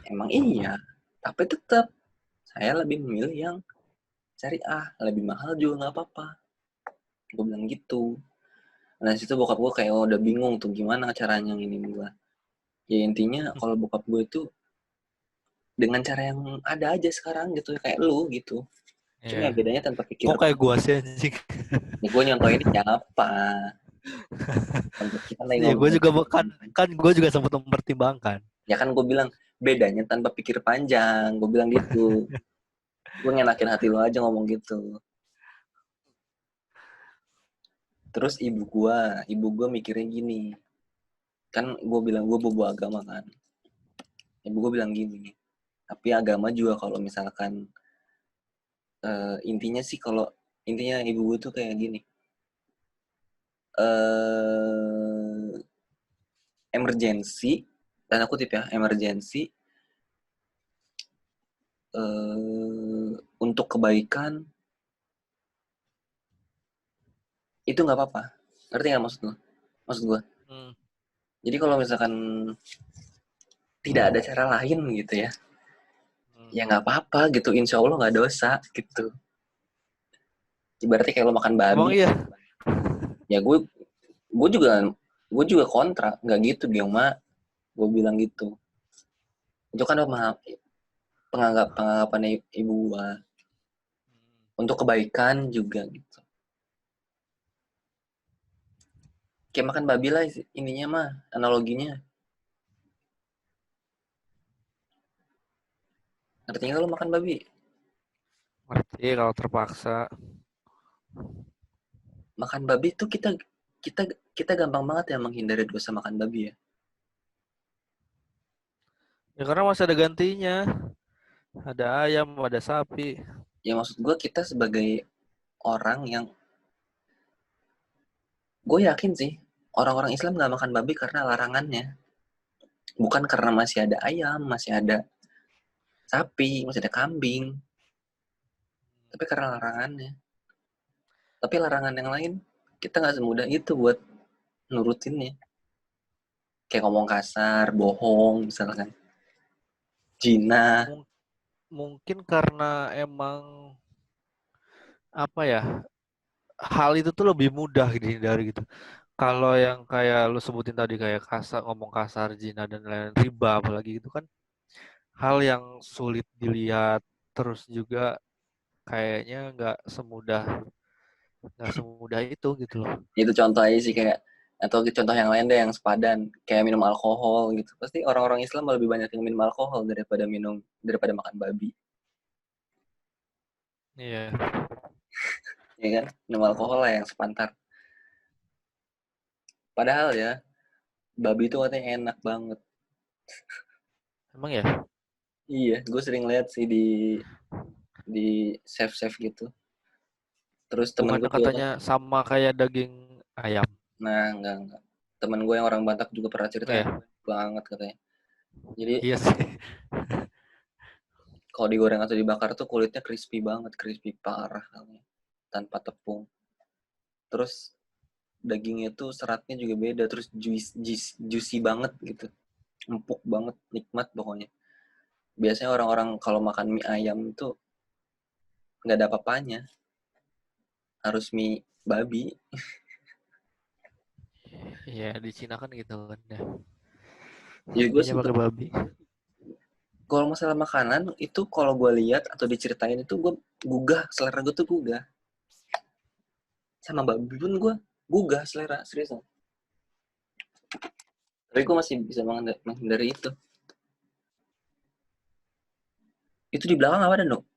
Emang iya, tapi tetap saya lebih memilih yang syariah, lebih mahal juga nggak apa-apa. Gue bilang gitu. Nah situ bokap gue kayak udah bingung tuh gimana caranya ini gue. Ya intinya kalau bokap gue itu dengan cara yang ada aja sekarang gitu kayak lu gitu. Cuma ya bedanya tanpa pikir. Kok kayak gua sih anjing? Nih gue nyontohin ini siapa? Ya gue juga kan gue juga sempat mempertimbangkan. Ya kan gue bilang bedanya tanpa pikir panjang. Gue bilang gitu. Gue ngenakin hati lu aja ngomong gitu. Terus ibu gua mikirnya gini. Kan gua bilang gua bobo agama kan. Ibu gua bilang gini. Tapi agama juga kalau misalkan intinya sih kalau intinya ibu gua tuh kayak gini. Emergency, tanda kutip ya, emergency untuk kebaikan itu nggak apa-apa. Ngerti nggak maksud gue? Jadi kalau misalkan tidak ada cara lain gitu ya, ya nggak apa-apa gitu. Insya Allah nggak dosa gitu. Ibaratnya kayak lo makan babi. Emang iya? Ya gue juga kontra, nggak gitu dia mah. Gue bilang gitu. Itu kan penganggapan ibu gue untuk kebaikan juga gitu. Kayak makan babi lah ininya mah, analoginya. Artinya kalau makan babi? Ngerti kalau terpaksa. Makan babi tuh kita gampang banget ya menghindari dosa makan babi ya. Ya karena masih ada gantinya. Ada ayam, ada sapi. Ya maksud gue kita sebagai orang yang gue yakin sih orang-orang Islam nggak makan babi karena larangannya. Bukan karena masih ada ayam, masih ada sapi, masih ada kambing. Tapi karena larangannya. Tapi larangan yang lain kita nggak semudah itu buat nurutinnya. Kayak ngomong kasar, bohong misalkan. Zina. Mungkin karena emang apa ya, hal itu tuh lebih mudah dihindari gitu. Kalau yang kayak lu sebutin tadi kayak kasar, ngomong kasar, zina dan lain-lain, riba apalagi itu kan hal yang sulit dilihat, terus juga kayaknya nggak semudah itu gitu loh. Itu contoh aja sih kayak atau contoh yang lain deh yang sepadan kayak minum alkohol gitu. Pasti orang-orang Islam lebih banyak yang minum alkohol daripada makan babi. Iya. Ya kan? Minum alkohol lah yang sepantar. Padahal ya babi itu katanya enak banget. Emang ya? Iya, gue sering lihat sih di save gitu. Terus temen gue Bukannya juga katanya sama kayak daging ayam. nah enggak. Temen gue yang orang Batak juga pernah cerita Enggak ya? banget katanya. Jadi Iya sih. kalau digoreng atau dibakar tuh kulitnya crispy banget, crispy parah namanya. Tanpa tepung. Terus dagingnya tuh seratnya juga beda, terus juicy banget gitu. Empuk banget, nikmat pokoknya. Biasanya orang-orang kalau makan mie ayam tuh nggak ada apa-apanya. Harus mie babi. Iya, di Cina kan gitu kan ya. Ya gue Minya pakai babi. kalau masalah makanan itu kalau gue lihat atau diceritain itu gue gugah, selera gue tuh gugah. Sama babi pun gue gugah selera, seriusan. Tapi gue masih bisa menghindari itu. Itu di belakang apa ada, Nuk?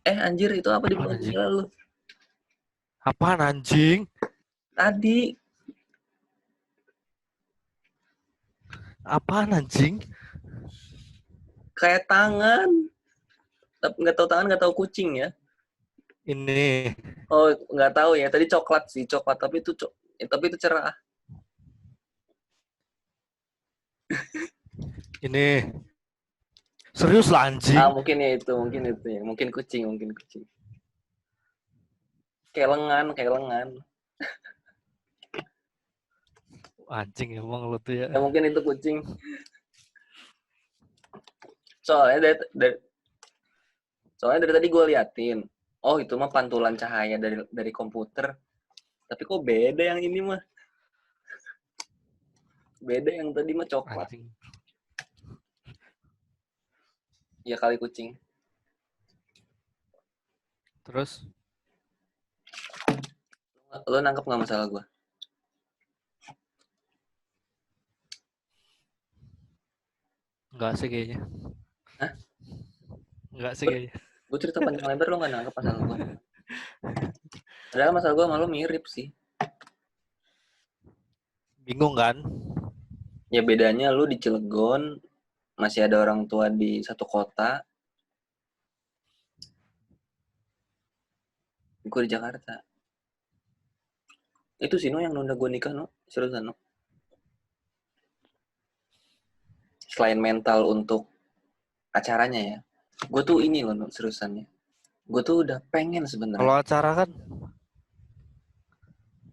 Anjir, itu apa di Apaan belakang anjing? lu? Apaan anjing? Tadi. Apaan anjing? Kayak tangan. Tapi nggak tahu tangan, nggak tahu kucing ya. Ini. Oh, nggak tahu ya. Tadi coklat sih, coklat. Tapi itu cerah. Ini. Serius lah anjing. Mungkin itu ya. Mungkin kucing. Kayak lengan. Anjing emang lu tuh ya. Ya mungkin itu kucing. Soalnya dari tadi gue liatin. Oh, itu mah pantulan cahaya dari komputer. Tapi kok beda yang ini mah? Beda yang tadi mah coklat. Anjing. Ya kali kucing. Terus? Lo nangkep nggak masalah gue? Enggak sih kayaknya. Hah? Enggak sih kayaknya. Gue cerita panjang lebar lo nggak nangkep masalah gue? Padahal masalah gue malu mirip sih. Bingung kan? Ya bedanya lu di Cilegon masih ada orang tua di satu kota, gue di Jakarta. Itu sih no yang nunda gue nikah no, seriusan no. Selain mental untuk acaranya ya, gue tuh ini loh no, seriusannya. Gue tuh udah pengen Kalau sebenarnya. acara kan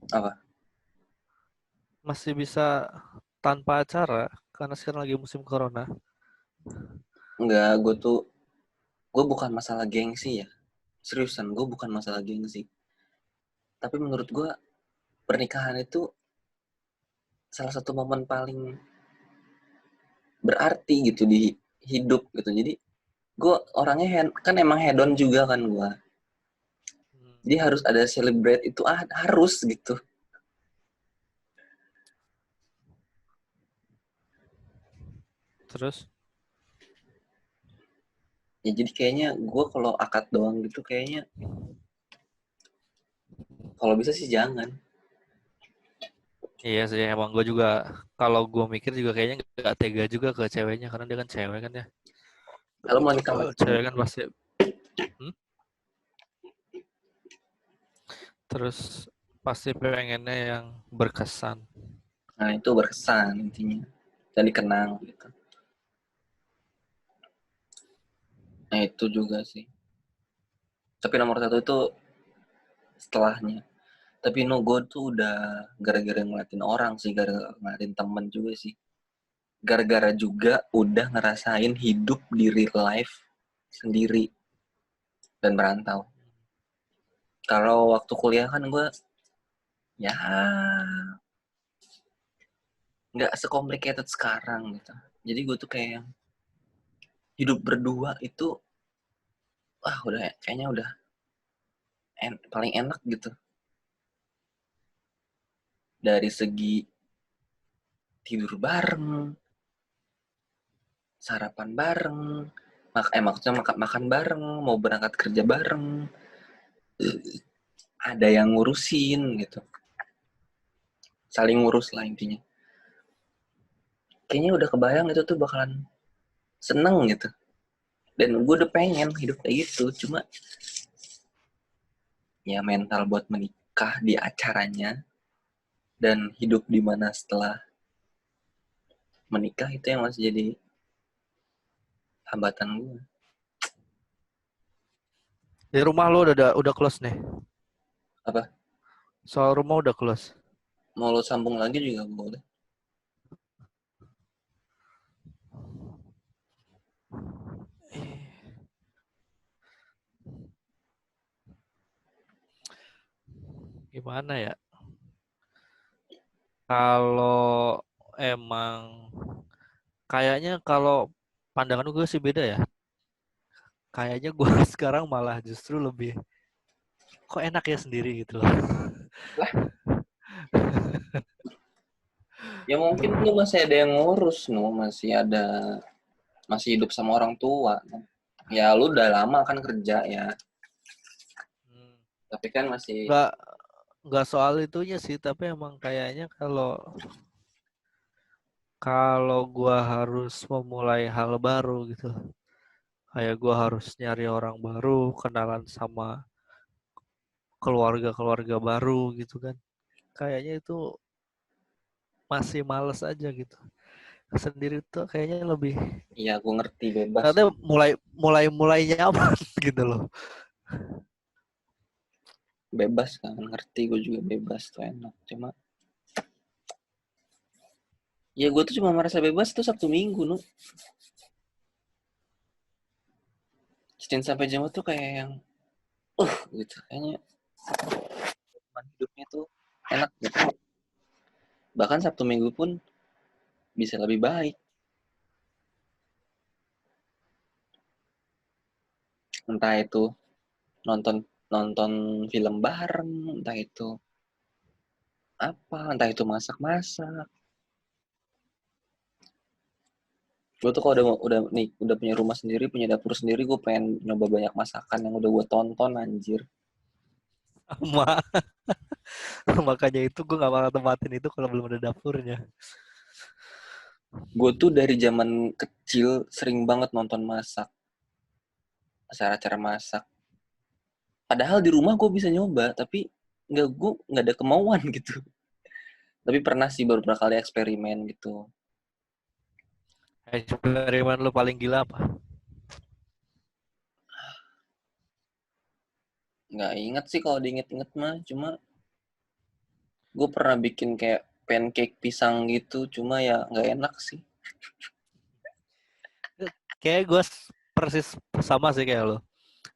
Apa? masih bisa tanpa acara karena sekarang lagi musim corona. Enggak, gue bukan masalah gengsi ya. Seriusan, gue bukan masalah gengsi. Tapi menurut gue pernikahan itu salah satu momen paling berarti gitu di hidup gitu. Jadi gue orangnya kan emang hedon juga kan gue. Jadi harus ada celebrate itu harus gitu. Terus Ya jadi kayaknya gue kalau akad doang gitu kayaknya kalau bisa sih jangan. iya sih emang gue juga kalau gue mikir juga kayaknya gak tega juga ke ceweknya karena dia kan cewek kan ya. Kalau mau nikah lagi. Cewek kan pasti. Terus pasti pengennya yang berkesan. Nah itu berkesan intinya. Dan dikenang gitu. Nah itu juga sih. Tapi nomor satu itu setelahnya. Tapi no gue tuh udah gara-gara ngeliatin orang sih, gara-gara ngeliatin temen juga sih. Gara-gara juga udah ngerasain hidup di real life sendiri dan merantau. Kalau waktu kuliah kan gue ya nggak sekomplikated sekarang gitu. Jadi gue tuh kayak hidup berdua itu udah kayaknya udah paling enak gitu. Dari segi tidur bareng, sarapan bareng, maksudnya makan bareng, mau berangkat kerja bareng, ada yang ngurusin gitu, saling ngurus lah intinya. Kayaknya udah kebayang itu tuh bakalan seneng gitu, dan gue udah pengen hidup kayak gitu, cuma ya mental buat menikah di acaranya dan hidup di mana setelah menikah itu yang masih jadi hambatan gue. Di rumah lo udah close nih. Apa? Soal rumah udah close. Mau lo sambung lagi juga boleh. Gimana ya? Kalau emang kayaknya kalau pandangan gue sih beda ya. Kayaknya gue sekarang malah justru lebih kok enak ya sendiri gitu loh. Ya mungkin lu masih ada yang ngurus, masih hidup sama orang tua. Ya lu udah lama kan kerja ya, tapi kan masih Nggak soal itunya sih, tapi emang kayaknya kalau gua harus memulai hal baru gitu, kayak gua harus nyari orang baru, kenalan sama keluarga baru gitu kan, kayaknya itu masih males aja gitu. Sendiri tuh kayaknya lebih, iya gue ngerti bebas. karena mulai nyaman gitu loh. Bebas kan, ngerti gue juga bebas tuh enak. Cuma ya gue tuh cuma merasa bebas tuh Sabtu Minggu nu. Senin sampai Jumat tuh kayak yang gitu kayaknya hidupnya tuh enak gitu. Bahkan Sabtu Minggu pun bisa lebih baik. Entah itu nonton nonton film bareng, entah itu masak-masak. Gue tuh kalau udah punya rumah sendiri, punya dapur sendiri, gue pengen nyoba banyak masakan yang udah gue tonton anjir. sama. Makanya itu gue gak bakal tempatin itu kalau belum ada dapurnya. Gue tuh dari zaman kecil sering banget nonton masak, acara-acara masak. Padahal di rumah gue bisa nyoba, tapi gue nggak ada kemauan gitu. Tapi pernah sih beberapa kali eksperimen gitu. Eksperimen lu paling gila apa? Nggak inget sih kalau diinget-inget mah, cuma gue pernah bikin kayak pancake pisang gitu, cuma ya nggak enak sih. Kayak gue persis sama sih kayak lo.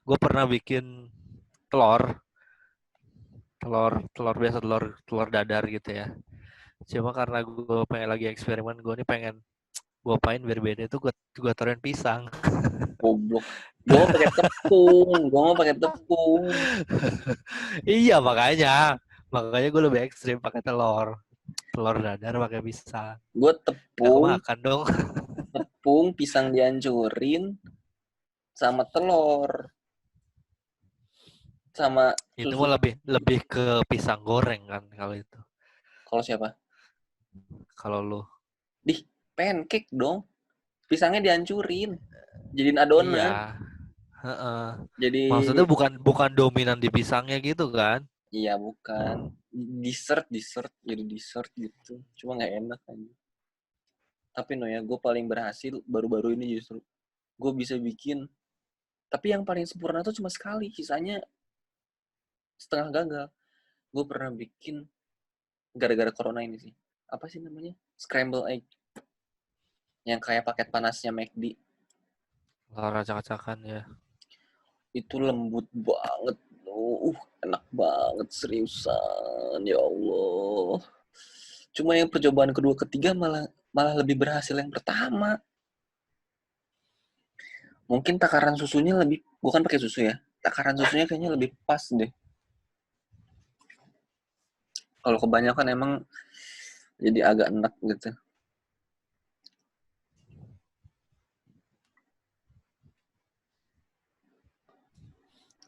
Gue pernah bikin telur biasa, telur dadar gitu ya. Cuma karena gue pengen lagi eksperimen, gue nih pengen gue apain biar beda itu gue taruhin pisang. Goblok. Gue mau pakai tepung. Iya makanya gue lebih ekstrim pakai telur dadar pakai pisang. Gue Gak kemakan dong. tepung, pisang dihancurin, sama telur, sama Itu susu. mah lebih ke pisang goreng kan kalau itu. Kalau siapa? Kalau lu. Pancake dong. Pisangnya dihancurin, jadiin adonan. Iya. Heeh. Jadi, Maksudnya bukan dominan di pisangnya gitu kan? iya bukan. Dessert, jadi dessert gitu. Cuma nggak enak aja. Tapi no ya, gue paling berhasil baru-baru ini justru. Gue bisa bikin, tapi yang paling sempurna tuh cuma sekali, sisanya setengah gagal. Gue pernah bikin, gara-gara corona ini sih. Apa sih namanya? Scramble egg. Yang kayak paket panasnya McD. Telur acak-acakan ya. Itu lembut banget. Enak banget, seriusan. Ya Allah. Cuma yang percobaan kedua ketiga malah lebih berhasil yang pertama. Mungkin takaran susunya lebih, bukan pakai susu ya. Takaran susunya kayaknya lebih pas deh. Kalau kebanyakan emang jadi agak enak gitu.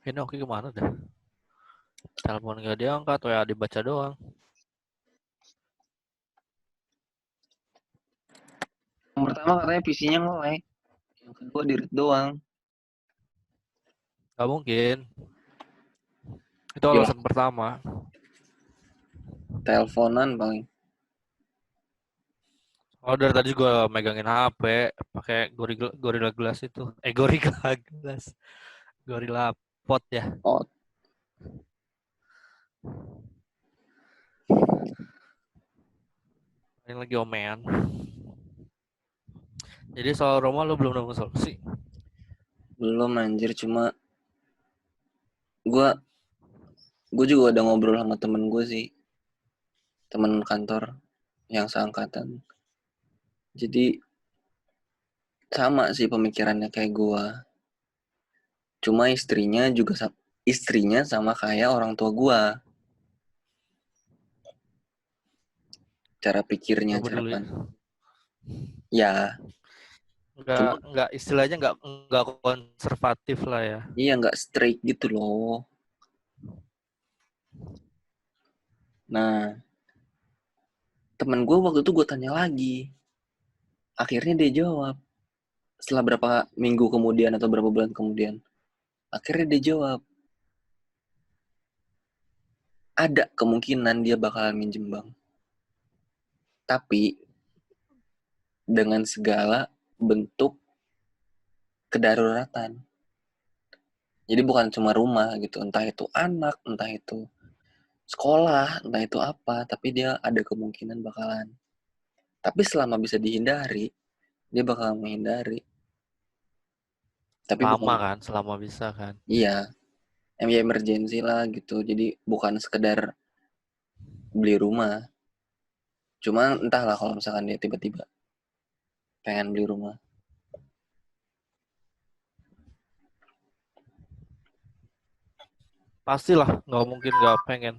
Ini oke kemana dah? Telepon gak diangkat, WA dibaca doang. Yang pertama katanya PC-nya nge-lag. Yang kedua di-read doang. Gak mungkin. Itu Gila, alasan pertama. teleponan paling. Oh dari tadi gue megangin HP pakai Gorilla Glass itu. Gorilla Glass. Gorilla Pot ya. Oh, Ini lagi omean. Jadi soal Roma lu belum nemu solusi. belum anjir, cuma gue juga udah ngobrol sama temen gue sih. Temen kantor yang seangkatan. Jadi sama sih pemikirannya kayak gue. Cuma istrinya sama kayak orang tua gue. Cara pikirnya, Gak peduli. Ya, cuma Nggak istilahnya nggak konservatif lah ya. iya nggak straight gitu loh. Nah, temen gue waktu itu gue tanya lagi. Akhirnya dia jawab. Setelah berapa minggu kemudian atau berapa bulan kemudian. Akhirnya dia jawab. Ada kemungkinan dia bakalan minjem bank. Tapi dengan segala bentuk kedaruratan. Jadi bukan cuma rumah gitu. Entah itu anak, entah itu sekolah, entah itu apa. Tapi dia ada kemungkinan bakalan. Tapi selama bisa dihindari, dia bakal menghindari. Tapi Lama bukan, kan, selama bisa kan. iya, emergency lah gitu. Jadi bukan sekedar beli rumah. Cuma entahlah kalau misalkan dia tiba-tiba pengen beli rumah. Pastilah, nggak mungkin nggak pengen.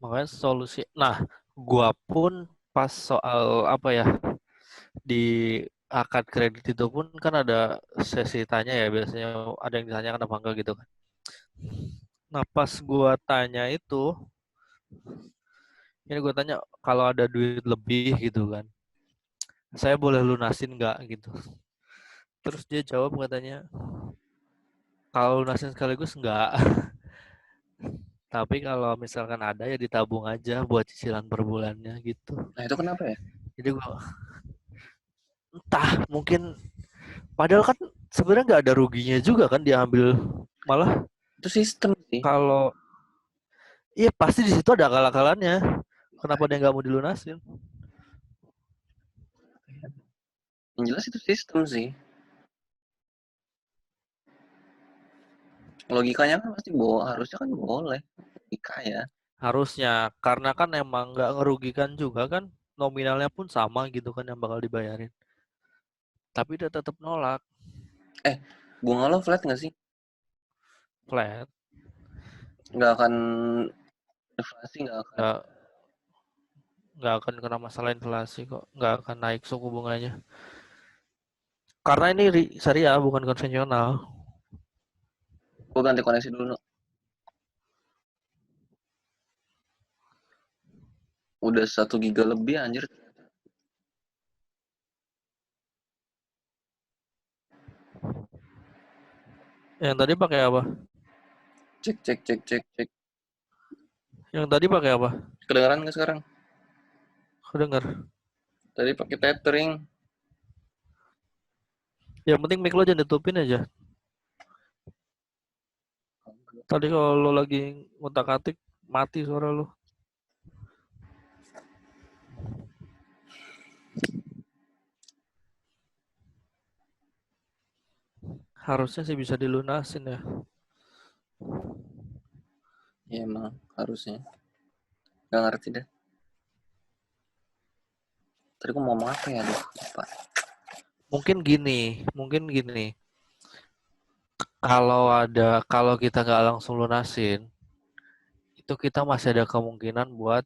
Makanya solusi. Nah, gua pun pas soal apa ya di akad kredit itu pun kan ada sesi tanya ya, biasanya ada yang ditanyakan apa enggak gitu kan. Nah pas gua tanya itu, ini gua tanya kalau ada duit lebih gitu kan, saya boleh lunasin nggak gitu. Terus dia jawab katanya, kalau lunasin sekaligus enggak. Tapi kalau misalkan ada ya ditabung aja buat cicilan per bulannya gitu. Nah, itu kenapa ya? Jadi gua entah, mungkin padahal kan sebenarnya nggak ada ruginya juga kan diambil, malah Itu sistem sih. kalau iya pasti di situ ada akal-akalannya. Kenapa dia nggak mau dilunasin? Yang jelas itu sistem sih. Logikanya kan pasti harusnya kan boleh. Logika ya. Harusnya, karena kan emang nggak ngerugikan juga kan, nominalnya pun sama gitu kan yang bakal dibayarin. Tapi dia tetap nolak. Bunga lo flat nggak sih? Flat, Nggak akan inflasi, nggak akan. nggak akan kena masalah inflasi kok, nggak akan naik suku bunganya. Karena ini syariah bukan konvensional. Gue ganti koneksi dulu. No. Udah 1 giga lebih anjir. Yang tadi pakai apa? Cek. Yang tadi pakai apa? Kedengeran nggak sekarang? Kedengar. Tadi pakai tethering. Yang penting mic lo jangan ditutupin aja. Tadi kalau lo lagi ngutak-atik mati suara lo. Harusnya sih bisa dilunasin ya. Ya emang harusnya. Nggak ngerti dah. Tadi gue mau ngomong apa ya? Aduh, lupa. Mungkin gini. Kalau kita nggak langsung lunasin, itu kita masih ada kemungkinan buat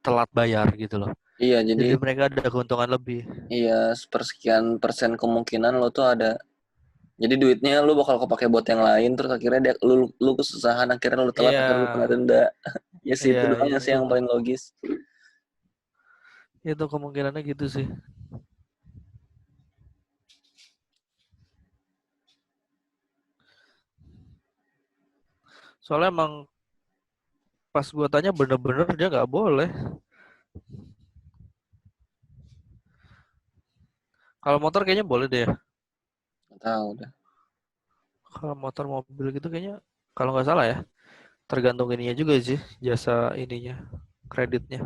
telat bayar gitu loh. Iya, Jadi jadi mereka ada keuntungan lebih. iya sepersekian persen kemungkinan lo tuh ada. Jadi duitnya lu bakal kepake buat yang lain, terus akhirnya lu kesusahan, akhirnya lu telat, Iya, akhirnya lu kena denda. Ya sih, iya, itu doang iya, sih yang paling logis. itu kemungkinannya gitu sih. Soalnya emang pas gua tanya bener-bener dia nggak boleh. Kalau motor kayaknya boleh deh ya. Nggak tahu dah. Kalau motor mobil gitu kayaknya kalau nggak salah ya. Tergantung ininya juga sih, jasa ininya, kreditnya.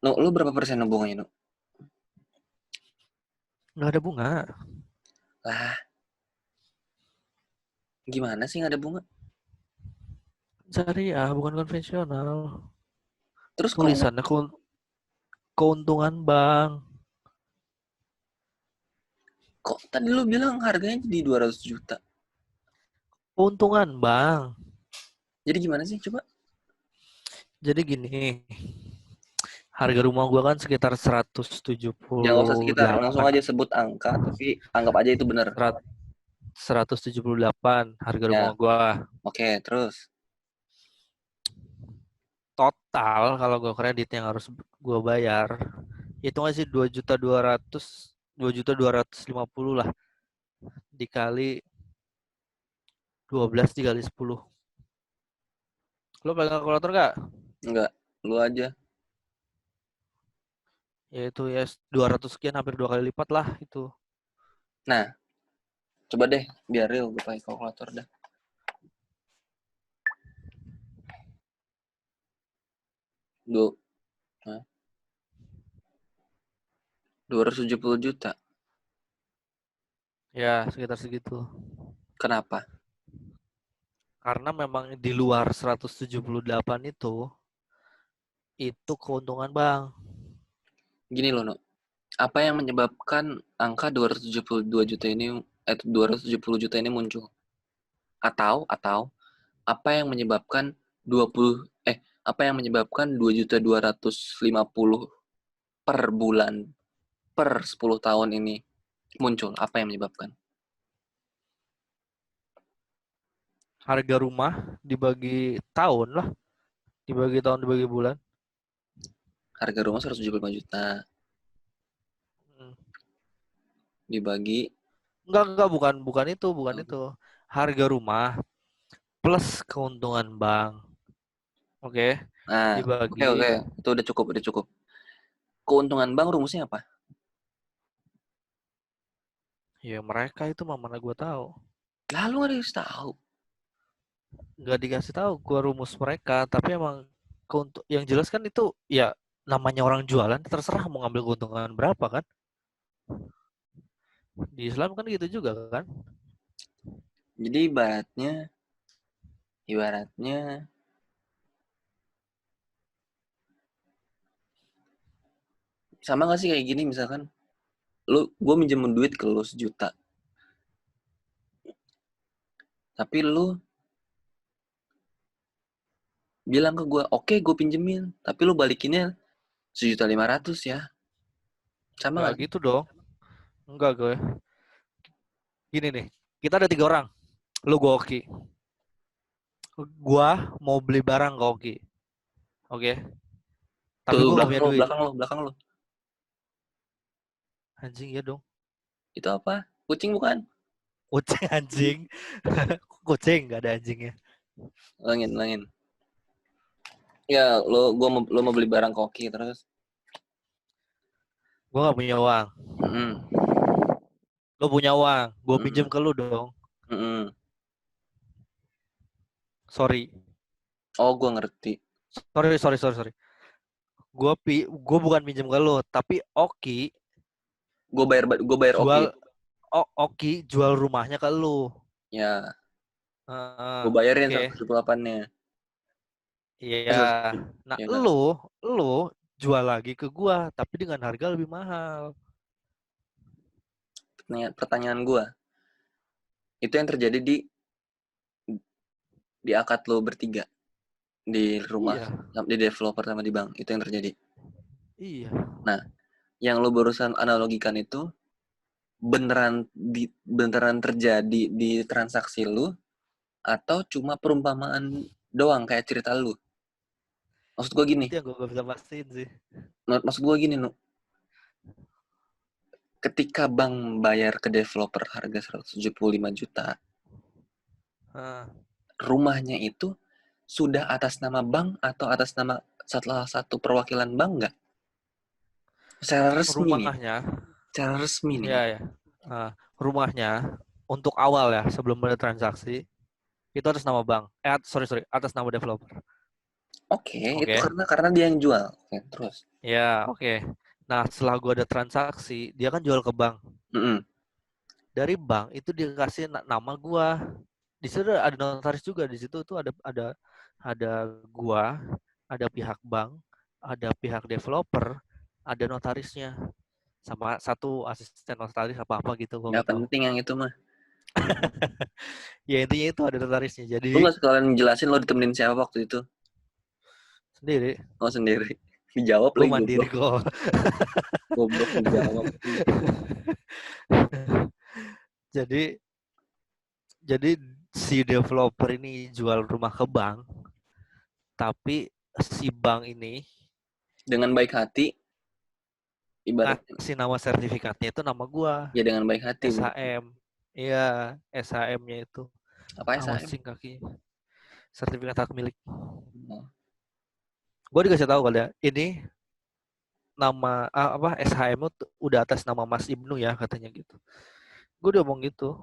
Lu berapa persen bunganya, Nu? Nggak ada bunga. Lah, gimana sih nggak ada bunga? Syariah, bukan konvensional. Terus Tulisannya keuntungan bank. kok tadi lu bilang harganya jadi 200 juta? Keuntungan bank. Jadi gimana sih, coba? Jadi gini, harga rumah gua kan sekitar 178. Jangan usah sekitar, langsung aja sebut angka, tapi anggap aja itu benar. 178 harga Ya. rumah gua. Oke, terus? Total kalau gua kredit yang harus gua bayar, hitung aja sih 2.250.000 lah. Dikali 12 dikali 10. Lo pegang kalkulator nggak? Enggak, lu aja. Ya itu ya 200 sekian, hampir 2 kali lipat lah itu. Nah, coba deh, biar real gue pakai kalkulator dah. Nah, 270 juta. Ya sekitar segitu. Kenapa? Karena memang di luar 178 itu keuntungan bang. Gini loh, No. Apa yang menyebabkan angka 272 juta ini 270 juta ini muncul? Atau apa yang menyebabkan 2 juta 250 per bulan per 10 tahun ini muncul? Apa yang menyebabkan? Harga rumah dibagi tahun lah, dibagi tahun, dibagi bulan. Harga rumah 175 juta Hmm. dibagi Enggak, bukan itu, bukan Oh. itu. Harga rumah plus keuntungan bank. Oke, Nah, dibagi. oke. Itu udah cukup. Keuntungan bank rumusnya apa? Ya mereka itu mah mana gue tahu. Lalu nggak dikasih tahu. Nggak dikasih tahu gue rumus mereka, tapi emang yang jelas kan itu ya namanya orang jualan terserah mau ngambil keuntungan berapa kan. Di Islam kan gitu juga kan. Jadi ibaratnya sama nggak sih kayak gini, misalkan gue minjemin duit ke lu 1 juta, tapi lu bilang ke gue, oke gue pinjemin, tapi lu balikinnya 1.500.000 ya, sama Nggak nggak sih? gitu dong. Enggak gue. Gini nih, kita ada 3 orang. Lu, gue, Oki. Gua mau beli barang ke Oki. Oke. Tapi Tuh, gue gak punya duit. belakang lu. Anjing ya dong. Itu apa? Kucing bukan? Kucing anjing. Kucing gak ada anjingnya. Langin. Ya, lu mau beli barang koki terus. Gue gak punya uang. Mm-mm. Lo punya uang. Gue pinjem ke lu dong. Mm-mm. Sorry. Oh, gue ngerti. Sorry. Gue bukan pinjem ke lu, tapi Oki Gue bayar Oki. jual Oki jual rumahnya ke lu. Ya, gue bayarin 178-nya. Iya. Nah, Ya, lu jual lagi ke gua, tapi dengan harga lebih mahal. pertanyaan gue, itu yang terjadi di akad lo bertiga di rumah, Iya. di developer sama di bank, itu yang terjadi. Iya. Nah, yang lo barusan analogikan itu beneran terjadi di transaksi lo atau cuma perumpamaan doang kayak cerita lo? Maksud gue gini, Itu yang gue gak bisa pastiin sih. Ketika bank bayar ke developer harga 175 juta, rumahnya itu sudah atas nama bank atau atas nama salah satu perwakilan bank nggak? Secara resmi nih. Ya. Rumahnya untuk awal ya, sebelum ada transaksi, itu atas nama bank. Atas nama developer. Oke. Itu karena dia yang jual. Oke, terus. Ya, oke. Nah, setelah gue ada transaksi, dia kan jual ke bank. Dari bank itu dikasih nama gue. Di situ ada notaris juga. Di situ tuh ada gua, ada pihak bank, ada pihak developer, ada notarisnya, sama satu asisten notaris apa gitu. Nggak penting yang itu mah. Ya intinya itu ada notarisnya. Jadi Lu nggak sekalian jelasin lo ditemenin siapa waktu itu? sendiri. Oh, sendiri. Dijawab Gue lagi. mandiri kok. Goblok dijawab. Jadi si developer ini jual rumah ke bank, tapi si bank ini dengan baik hati, ibaratnya ngasih nama sertifikatnya itu nama gua. Ya dengan baik hati. SHM. Iya, SHM-nya itu. Apa SHM? Awasin kaki. Sertifikat hak milik. Gue dikasih tahu kali ya, ini nama SHM udah atas nama Mas Ibnu ya katanya gitu. Gue udah ngomong gitu.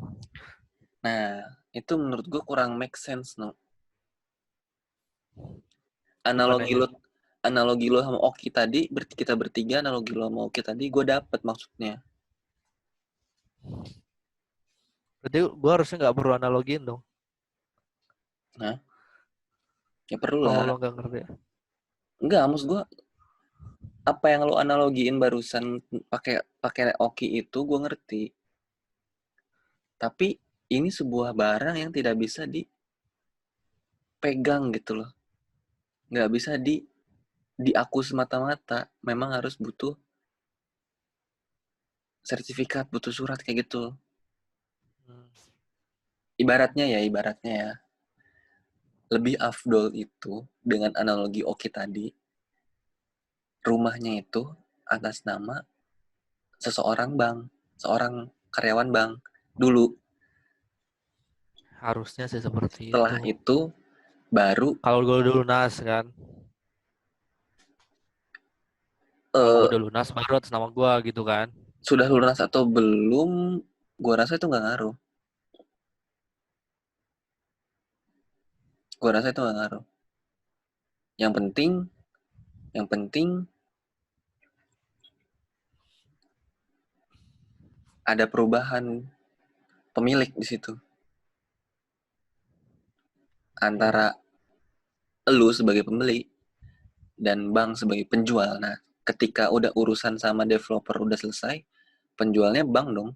Nah, itu menurut gue kurang make sense, no. Analogi lo sama Oki tadi, kita bertiga analogi lo sama Oki tadi, gue dapet maksudnya. Berarti gue harusnya nggak perlu analogiin dong. Nah, ya perlu lah. Kalau lo nggak ngerti. Enggak, maksud gue apa yang lo analogiin barusan pakai Oki itu gue ngerti. Tapi ini sebuah barang yang tidak bisa dipegang gitu loh. Nggak bisa diaku semata-mata. Memang harus butuh sertifikat, butuh surat kayak gitu. Hmm. Ibaratnya ya, lebih afdol itu dengan analogi Oki tadi, rumahnya itu atas nama seorang karyawan bank dulu. Harusnya sih seperti Setelah itu. itu baru Kalau gue udah lunas kan. Kalau gue udah lunas baru atas nama gue gitu kan. sudah lunas atau belum, gua rasa itu nggak ngaruh. Yang penting ada perubahan pemilik di situ antara lu sebagai pembeli dan bank sebagai penjual. Nah, ketika udah urusan sama developer udah selesai, penjualnya bank dong,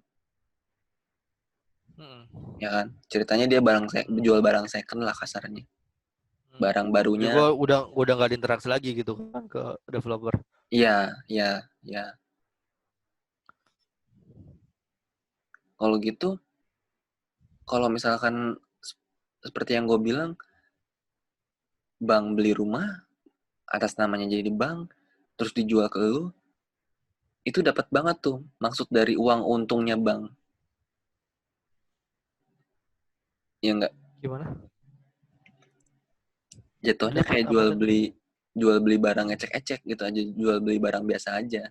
ya kan? Ceritanya dia jual barang second lah kasarnya. Barang Jadi barunya, gue udah nggak diinteraksi lagi gitu kan ke developer. iya. Kalau gitu, kalau misalkan seperti yang gue bilang, bank beli rumah atas namanya jadi bank, terus dijual ke lu, itu dapat banget tuh maksud dari uang untungnya bank. Ya enggak? Gimana? Jatuhnya Dapat kayak apa jual beli barang ecek-ecek gitu aja, jual beli barang biasa aja.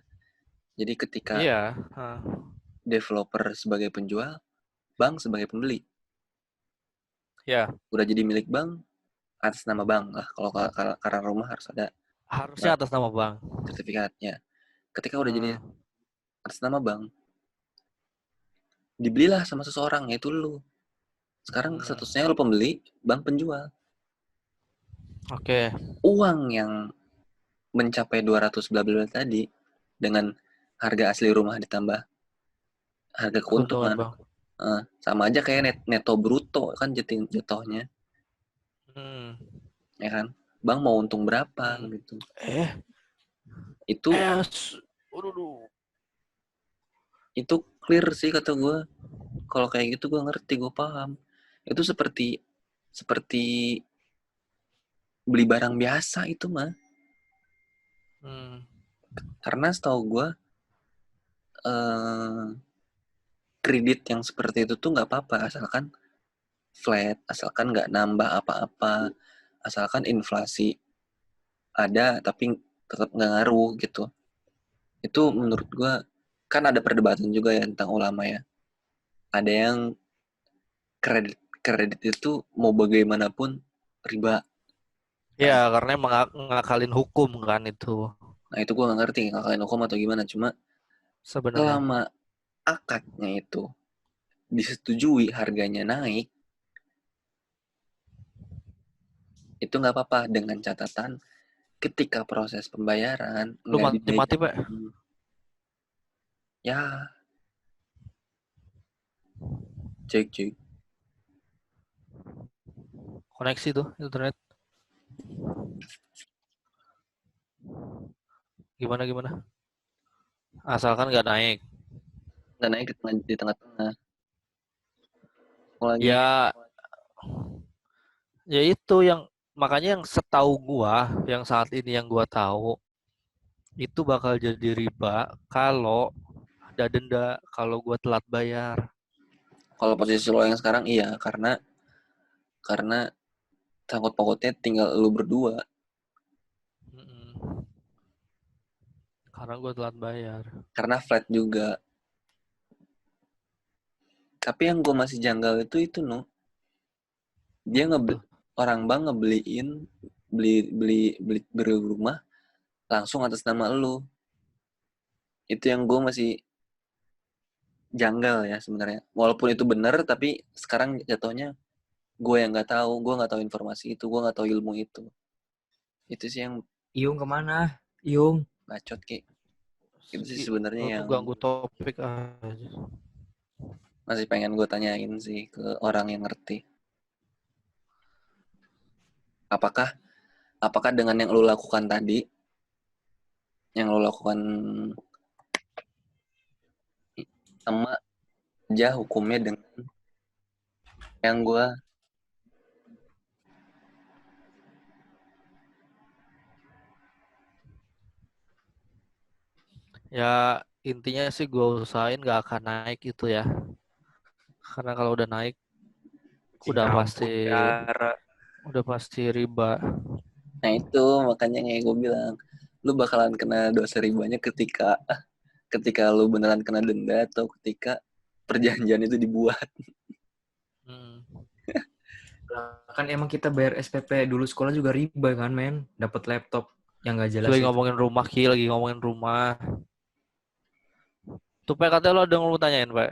Jadi ketika Iya. developer sebagai penjual, bank sebagai pembeli, Ya. udah jadi milik bank atas nama bank lah. Kalau karena rumah harus ada Harusnya atas nama bank. sertifikatnya. Ketika udah jadi atas nama bank, dibelilah sama seseorang, yaitu lu. Sekarang statusnya lu pembeli, bank penjual. Oke. Uang yang mencapai 200 bla bla tadi dengan harga asli rumah ditambah harga keuntungan, Bang. sama aja kayak neto bruto kan jatuhnya, ya kan? Bank mau untung berapa gitu? Itu clear sih kata gue. Kalau kayak gitu gue ngerti, gue paham. Itu seperti beli barang biasa itu mah. Karena setahu gue kredit yang seperti itu tuh nggak apa-apa asalkan flat, asalkan nggak nambah apa-apa, asalkan inflasi ada tapi tetap nggak ngaruh gitu. Itu menurut gue, kan ada perdebatan juga ya tentang ulama ya. Ada yang kredit itu mau bagaimanapun riba. Ya, karena ngakalin hukum kan itu. Nah itu gue nggak ngerti ngakalin hukum atau gimana. Cuma Sebenarnya selama akadnya itu disetujui harganya naik, itu nggak apa-apa dengan catatan ketika proses pembayaran lu mati Pak. Ya, cek Koneksi tuh internet. Gimana? Asalkan nggak naik. Nggak naik di tengah-tengah. Lagi ya itu yang makanya yang setahu gua, yang saat ini yang gua tahu itu bakal jadi riba kalau ada denda, kalau gua telat bayar. Kalau posisi lo yang sekarang iya, karena sangkut pautnya tinggal lu berdua. Karena gue telat bayar. Karena flat juga. Tapi yang gue masih janggal itu no. Dia orang bank beli rumah langsung atas nama lu. Itu yang gue masih janggal ya sebenarnya. Walaupun itu benar, tapi sekarang jatuhnya gue yang nggak tahu informasi itu, gue nggak tahu ilmu itu. Itu sih yang Iung kemana? Iung bacot kayak. Itu sih sebenarnya yang ganggu topik aja. Masih pengen gue tanyain sih ke orang yang ngerti. Apakah dengan yang lu lakukan tadi, yang lu lakukan sama aja hukumnya dengan yang gue. Ya intinya sih gue usahain gak akan naik itu ya. Karena kalau udah naik udah pasti riba. Nah itu makanya kayak gue bilang, lu bakalan kena dosa ribanya ketika lu beneran kena denda atau ketika perjanjian itu dibuat. Kan emang kita bayar SPP dulu sekolah juga riba kan, men. Dapat laptop yang nggak jelas Lagi itu. ngomongin rumah, Ki. Lagi ngomongin rumah. Tuh, Pak, katanya lo ada yang mau tanyain, Pak.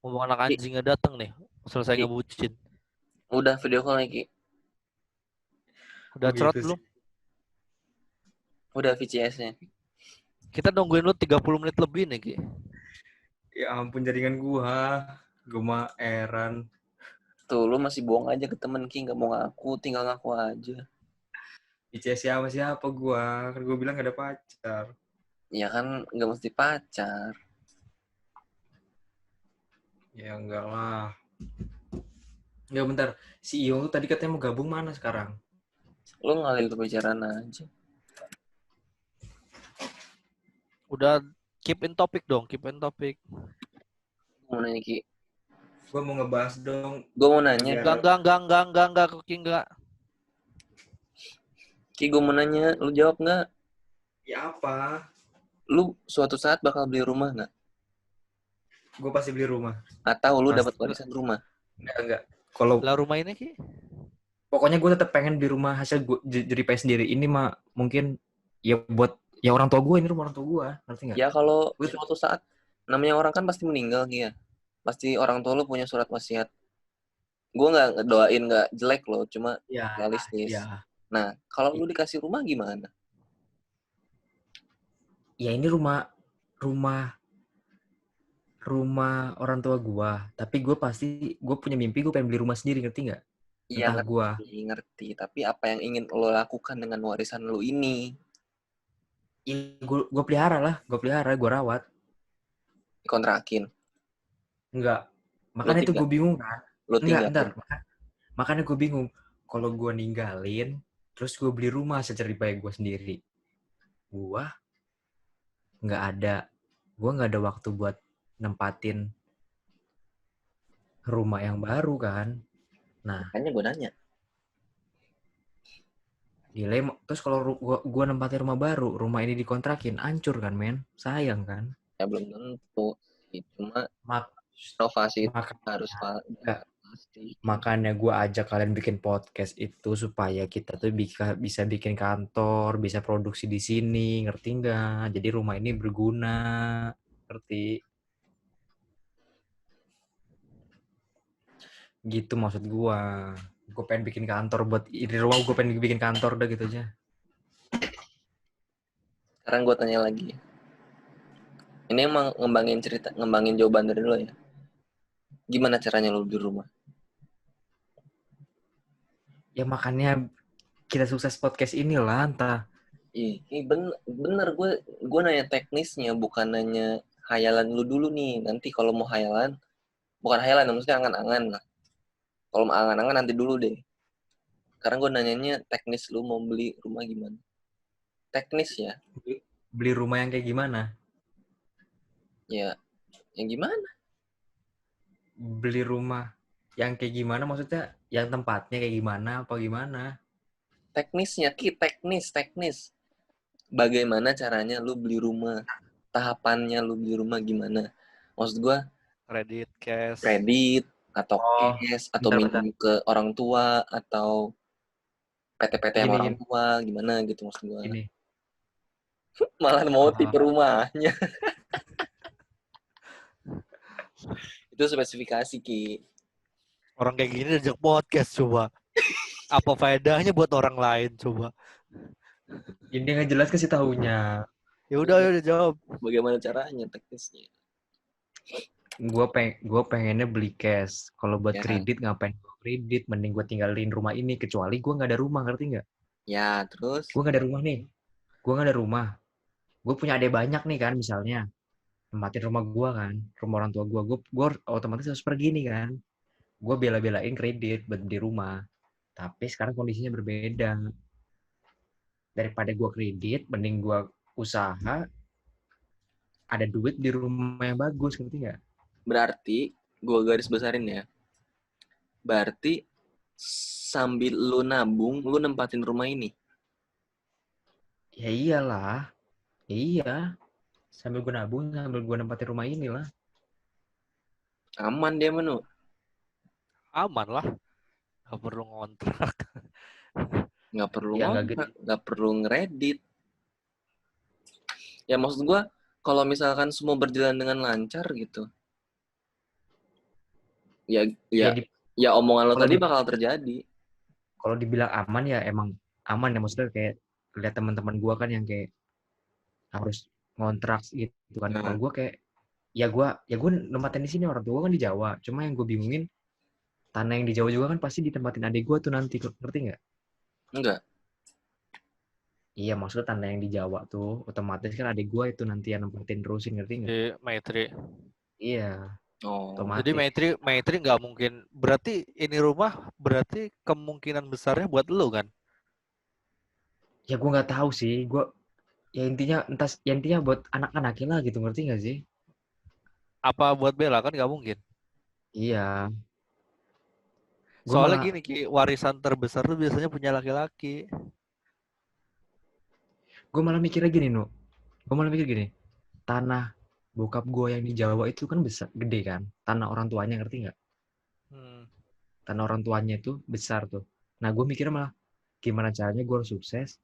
Ngomong anak anjingnya dateng nih. Selesai ngebucin. Udah video call lagi. Udah cerot Gitu belum? sih. Udah VCS-nya. Kita nungguin lu 30 menit lebih nih, Ki. Ya ampun jaringan gua mah heran. Tuh, lu masih bohong aja ke temen Ki, nggak mau ngaku, tinggal ngaku aja. ICS siapa gua? Kan gua bilang gak ada pacar. Ya kan nggak mesti pacar. Ya enggak lah. Enggak bentar. Si Iyo tuh tadi katanya mau gabung mana sekarang? Lu ngalir pembicaraan aja. Udah keep in topic dong, keep in topic. Gue mau nanya Ki. Gua mau ngebahas dong. Gue mau nanya. Enggak, Ki, enggak. Ki, gue mau nanya, lu jawab nggak? Ya apa? Lu suatu saat bakal beli rumah nggak? Gua pasti beli rumah. Atau lu Pasti. dapat warisan rumah? Enggak. Kalau Lah rumah ini, Ki? pokoknya gue tetap pengen beli rumah hasil gue jadi PS sendiri. Ini mah mungkin ya buat ya orang tua gue, ini rumah orang tua gue, ngerti nggak? Ya kalau suatu saat, namanya orang kan pasti meninggal Ki ya. Pasti orang tua lu punya surat wasiat. Gue nggak doain nggak jelek loh, cuma realistis. Ya. Nah, kalau lu dikasih rumah gimana? Ya ini rumah orang tua gue, tapi gue punya mimpi gue pengen beli rumah sendiri, ngerti nggak? Iya, Entah gue. ngerti. Tapi apa yang ingin lo lakukan dengan warisan lu ini? Gue pelihara, gue rawat. Dikontrakin. Enggak. Makanya itu gue bingung kan. Lu tinggal. Enggak, bentar. Makanya gue bingung. Kalau gue ninggalin, terus gue beli rumah secerita gue sendiri. Gue nggak ada waktu buat nempatin rumah yang baru kan. Nah, makanya gue nanya. Gila, terus kalau gue nempatin rumah baru, rumah ini dikontrakin, hancur kan, men? Sayang kan? Ya belum tentu. Cuma renovasi harus pasti. Makanya gue ajak kalian bikin podcast itu supaya kita tuh bisa bikin kantor, bisa produksi di sini, ngerti nggak? Jadi rumah ini berguna, ngerti? Gitu maksud gue. Gue pengen bikin kantor buat di rumah, gue pengen bikin kantor udah gitu aja. Sekarang gue tanya lagi. Ini emang ngembangin jawaban dari lo ya. Gimana caranya lo beli rumah? Ya makanya kita sukses podcast ini lah, entah. Bener gue nanya teknisnya, bukan nanya hayalan lu dulu nih. Nanti kalau mau hayalan, bukan hayalan, maksudnya angan-angan lah. Kalau mau angan-angan nanti dulu deh. Sekarang gue nanyanya teknis, lu mau beli rumah gimana? Teknis ya. Beli rumah yang kayak gimana? Ya, yang gimana? Beli rumah yang kayak gimana maksudnya? Yang tempatnya kayak gimana apa gimana? Teknisnya, teknis. Bagaimana caranya lu beli rumah? Tahapannya lu beli rumah gimana? Maksud gue, kredit, atau cash, atau minjem ke orang tua, atau PT-PT sama orang tua, gimana gitu maksud gue. Ini. Malah mau tipe rumahnya. Itu spesifikasi, Ki. Orang kayak gini ajak podcast coba. Apa faedahnya buat orang lain coba? Ini nggak jelas kasih tahunya. Ya udah jawab. Bagaimana caranya teknisnya? Gue pengennya beli cash. Kalau buat kredit ngapain kredit? Mending gue tinggalin rumah ini. Kecuali gue nggak ada rumah, ngerti nggak? Ya terus? Gue nggak ada rumah nih. Gue punya adik banyak nih kan misalnya. nempatin rumah gue kan, rumah orang tua gue otomatis harus pergi nih kan. Gue bela-belain kredit buat di rumah. Tapi sekarang kondisinya berbeda. Daripada gue kredit, mending gue usaha, ada duit di rumah yang bagus, ngerti nggak? Berarti gue garis besarin ya. Berarti sambil lu nabung, lu nempatin rumah ini. Ya iyalah, iya. Sambil gue nabung, sambil gue nempatin rumah ini lah. Aman dia menu. Aman lah. Gak perlu ngontrak. Nggak perlu Ya, nggak ngontrak, nggak perlu ngeredit. Ya maksud gue, kalau misalkan semua berjalan dengan lancar gitu, ya omongan lo kalau tadi bakal terjadi. Kalau dibilang aman ya emang aman ya, maksudnya kayak lihat teman-teman gue kan yang kayak harus ngontrak gitu kan. Nah. Kalau gue kayak ya gue nempatin di sini, orang tua gue kan di Jawa. Cuma yang gue bingungin, tanah yang di Jawa juga kan pasti ditempatin adik gue tuh nanti, ngerti nggak? Enggak. Iya, maksudnya tanah yang di Jawa tuh otomatis kan adik gue itu nanti yang nempatin terusin, ngerti nggak? Di Maitri. Iya. Oh. Otomatis. Jadi Maitri nggak mungkin. Berarti ini rumah berarti kemungkinan besarnya buat lu kan? Ya gue nggak tahu sih. Gue ya intinya buat anak-anaknya lah gitu, ngerti nggak sih? Apa buat Bella kan nggak mungkin. Iya. Gua Soalnya malah, gini Ki, warisan terbesar tuh biasanya punya laki-laki. gue malah mikirnya gini, Nu. Gue malah mikir gini. Tanah bokap gue yang di Jawa itu kan besar, gede kan. Tanah orang tuanya, ngerti nggak? Tanah orang tuanya itu besar tuh. Nah, gue mikirnya malah gimana caranya gue harus sukses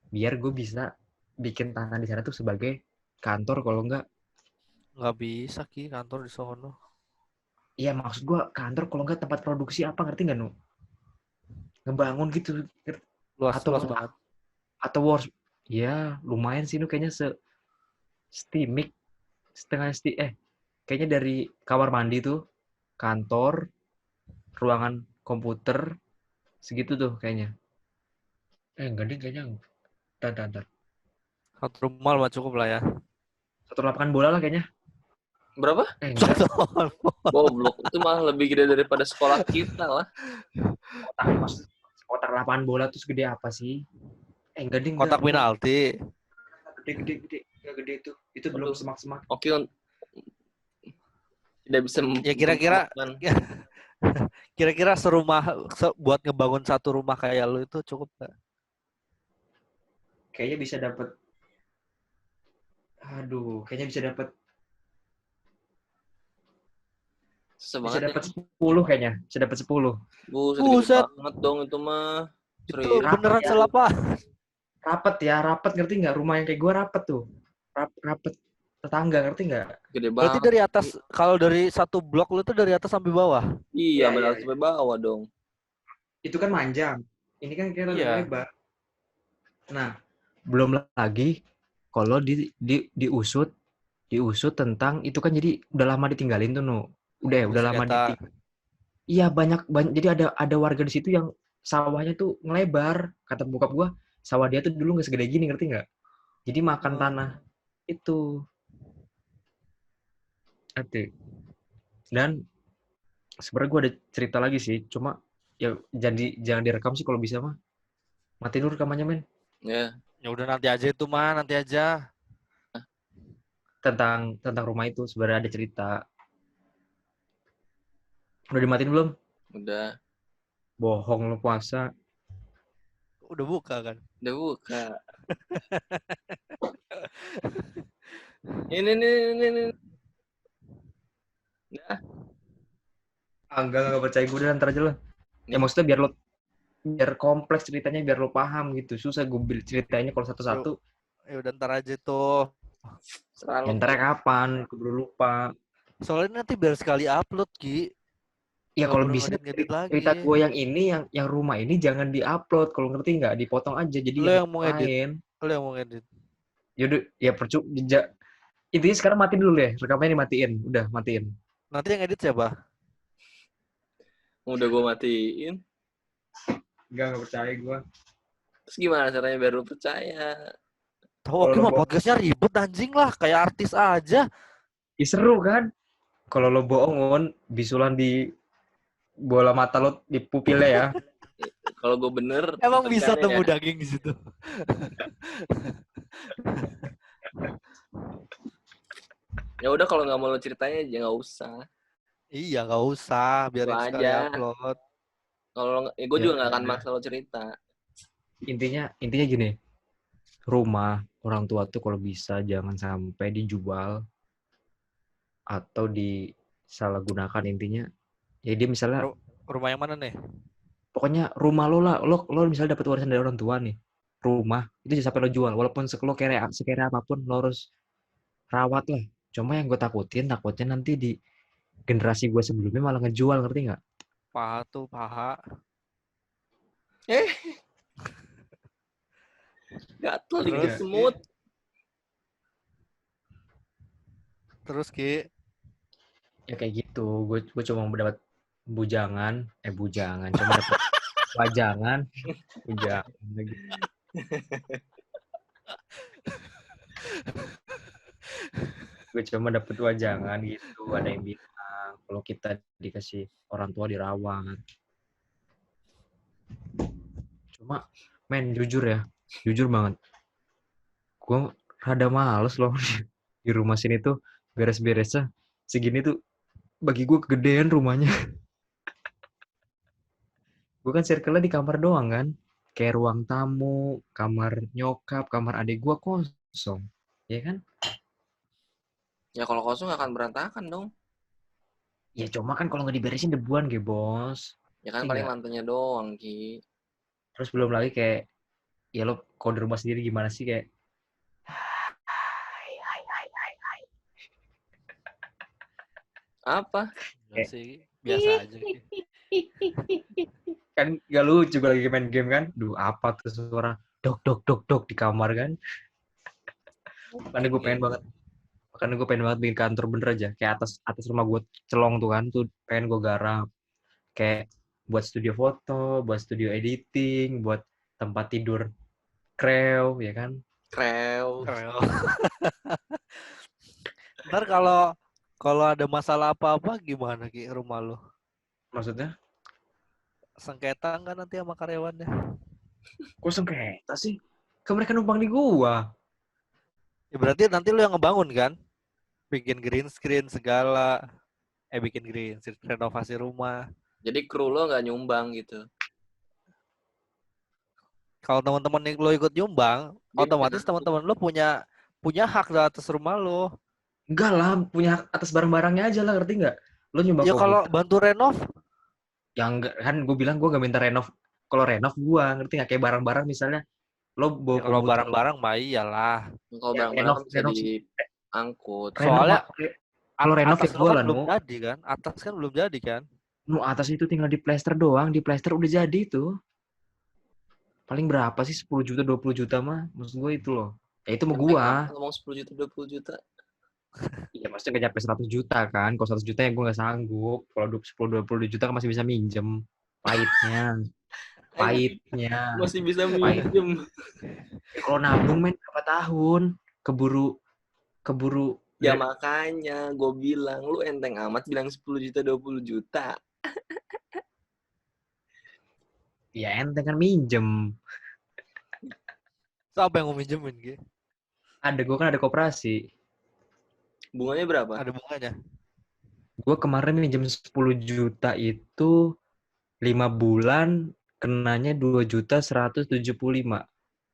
biar gue bisa bikin tanah di sana tuh sebagai kantor, kalau enggak. Nggak bisa Ki kantor di sono. Iya, maksud gue kantor, kalau enggak tempat produksi apa, ngerti nggak, Nu? Ngebangun gitu. Luas Atau banget. atau wars. Ya, lumayan sih, Nu, kayaknya steamik kayaknya dari kamar mandi tuh, kantor, ruangan komputer, segitu tuh kayaknya. Enggak deh kayaknya. Ntar. Satu rumah mah cukup lah ya. Satu lapangan bola lah kayaknya. Berapa? Enggak. Goblok, itu malah lebih gede daripada sekolah kita lah. Kotak lapangan bola tuh segede apa sih? Enggak deh. Kotak penalti. Gede. Enggak gede itu. Itu belum semak-semak. Oke, tidak bisa. Ya kira-kira buat ngebangun satu rumah kayak lu itu cukup gak? Kayaknya bisa dapat. Aduh, kayaknya bisa dapat. Bisa dapat 10 kayaknya. Bisa dapat 10. Buset banget dong itu mah. Itu beneran selapa. Rapet ngerti nggak? Rumah yang kayak gue rapet tuh. Rapet tetangga, ngerti nggak? Gede banget. Berarti dari atas, kalau dari satu blok lu tuh dari atas sampai bawah? Iya, benar sampai bawah dong. Itu kan manjang. Ini kan kira lebar. Nah, belum lagi kalau diusut tentang itu kan, jadi udah lama ditinggalin tuh, Nu. Udah lama ditinggalin. Iya, banyak. Jadi ada warga di situ yang sawahnya tuh ngelebar. Kata bokap gua, sawah dia tuh dulu nggak segede gini, ngerti nggak? Jadi makan tanah itu. Dan sebenarnya gue ada cerita lagi sih, cuma ya jangan direkam sih kalau bisa mah. Matiin dulu rekamannya, men. Ya udah nanti aja itu mah, nanti aja. Tentang rumah itu sebenarnya ada cerita. Udah dimatiin belum? Udah. Bohong lu, puasa. Udah buka kan? Udah buka. Ini. Nah. Enggak percaya gue, udah ntar aja lah. Ya maksudnya biar kompleks ceritanya, biar lo paham gitu. Susah gue ceritanya kalau satu-satu. Ya udah ntar aja tuh. Ya ntar kapan? Gue belum lupa. Soalnya nanti biar sekali upload, Ki. Ya kalau bisa cerita gue yang ini, yang rumah ini jangan diupload, kalau ngerti nggak? Dipotong aja jadi lo yang mau edit. Lo yang mau edit. Yaudah, ya intinya sekarang matiin dulu ya, rekamannya dimatiin. Udah, matiin. Nanti yang edit siapa? Udah gue matiin. Enggak percaya gue. Terus gimana caranya biar lu percaya? Tahu, oke mah podcastnya ribet anjing lah, kayak artis aja. Ih, seru kan? Kalau lo bohongon, bisulan di bola mata lo di pupilnya ya. Kalau gue bener, Emang bisa tekannya temu ya. daging di situ. Ya udah kalau nggak mau lo ceritanya aja nggak usah. Iya, nggak usah, Itu biarin sekali aja. upload. Kalau gue Ya juga nggak akan udah. maksa lo cerita. Intinya gini, rumah orang tua tuh kalau bisa jangan sampai dijual atau disalahgunakan intinya. Ya dia misalnya, Rumah yang mana nih? pokoknya rumah lo lah, lo misalnya dapat warisan dari orang tua nih, rumah itu jangan sampai lo jual, walaupun sekere apapun lo harus rawat lah. Cuma yang gue takutnya nanti di generasi gue sebelumnya malah ngejual, ngerti nggak? Paha tuh, paha. Gatel Terus, dikit semut. Terus Ki, Ya kayak gitu, gue cuma dapat bujangan, cuma dapat wajangan, bujangan lagi. Gue cuma dapat wajangan gitu, ada yang bilang kalau kita dikasih orang tua dirawat. Cuma jujur banget, gue rada males loh di rumah sini tuh beres-beresnya segini tuh, bagi gue kegedean rumahnya. Gue kan circle-nya di kamar doang kan, kayak ruang tamu, kamar nyokap, kamar adik gue kosong, ya kan? Ya kalau kosong nggak akan berantakan dong. Ya cuma kan kalau nggak diberesin debuan ge bos. Ya kan Ngerti paling nggak? lantainya doang, Ki. Terus belum lagi kayak, ya lo kalau di rumah sendiri gimana sih kayak, Apa? enggak kayak sih, biasa aja Ki. kan gak lucu gue lagi main game kan. Duh apa tuh suara dok dok dok dok di kamar kan. Makanya gue pengen banget. Makanya gue pengen banget bikin kantor bener aja. Kayak atas rumah gue celong tuh kan. Tuh pengen gue garap. Kayak buat studio foto, buat studio editing, buat tempat tidur krew, ya kan. Kreu. Keren. Ntar kalau ada masalah apa-apa gimana Ki rumah lo? Maksudnya, Sengketa nggak nanti sama karyawannya? kok sengketa sih? Kan mereka numpang di gua. Ya berarti nanti lo yang ngebangun kan? Bikin green screen segala. Bikin green screen, renovasi rumah. Jadi kru lo nggak nyumbang gitu. Kalau teman-teman lo ikut nyumbang, Dia otomatis bisa teman-teman lo punya hak di atas rumah lo. Enggak lah, punya hak atas barang-barangnya aja lah, ngerti nggak? Lo nyumbang Ya kalau komputer, bantu renov, yang enggak, kan gue bilang gue gak minta renov. Kalau renov gue, ngerti nggak? Kayak barang-barang misalnya, lo bawa ya kalau komputer, barang-barang mah iyalah. kalau ya barang-barang renov, kan bisa renov, diangkut. renov, Soalnya kalau renov ya atas lo gue kan lah, belum nu. jadi kan? Atas kan belum jadi kan? Nu atas itu tinggal di plester doang, di plester udah jadi itu. Paling berapa sih? 10 juta, 20 juta mah. Maksud gue itu loh. Ya itu mau Enteng gue. apa ngomong 10 juta, 20 juta. Iya maksudnya gak nyampe 100 juta kan. Kalau 100 juta ya gue gak sanggup. Kalau 10-20 juta kan masih bisa minjem. Pahitnya. Pahitnya. Masih bisa Pahit. minjem. Ya, kalau nabung men berapa tahun? Keburu Ya makanya gue bilang, lu enteng amat bilang 10 juta, 20 juta. ya enteng kan minjem. Siapa yang mau minjemin gitu? Gue kan ada koperasi. Bunganya berapa? Ada bunganya. Gue kemarin minjem 10 juta itu 5 bulan kenanya 2.175.000.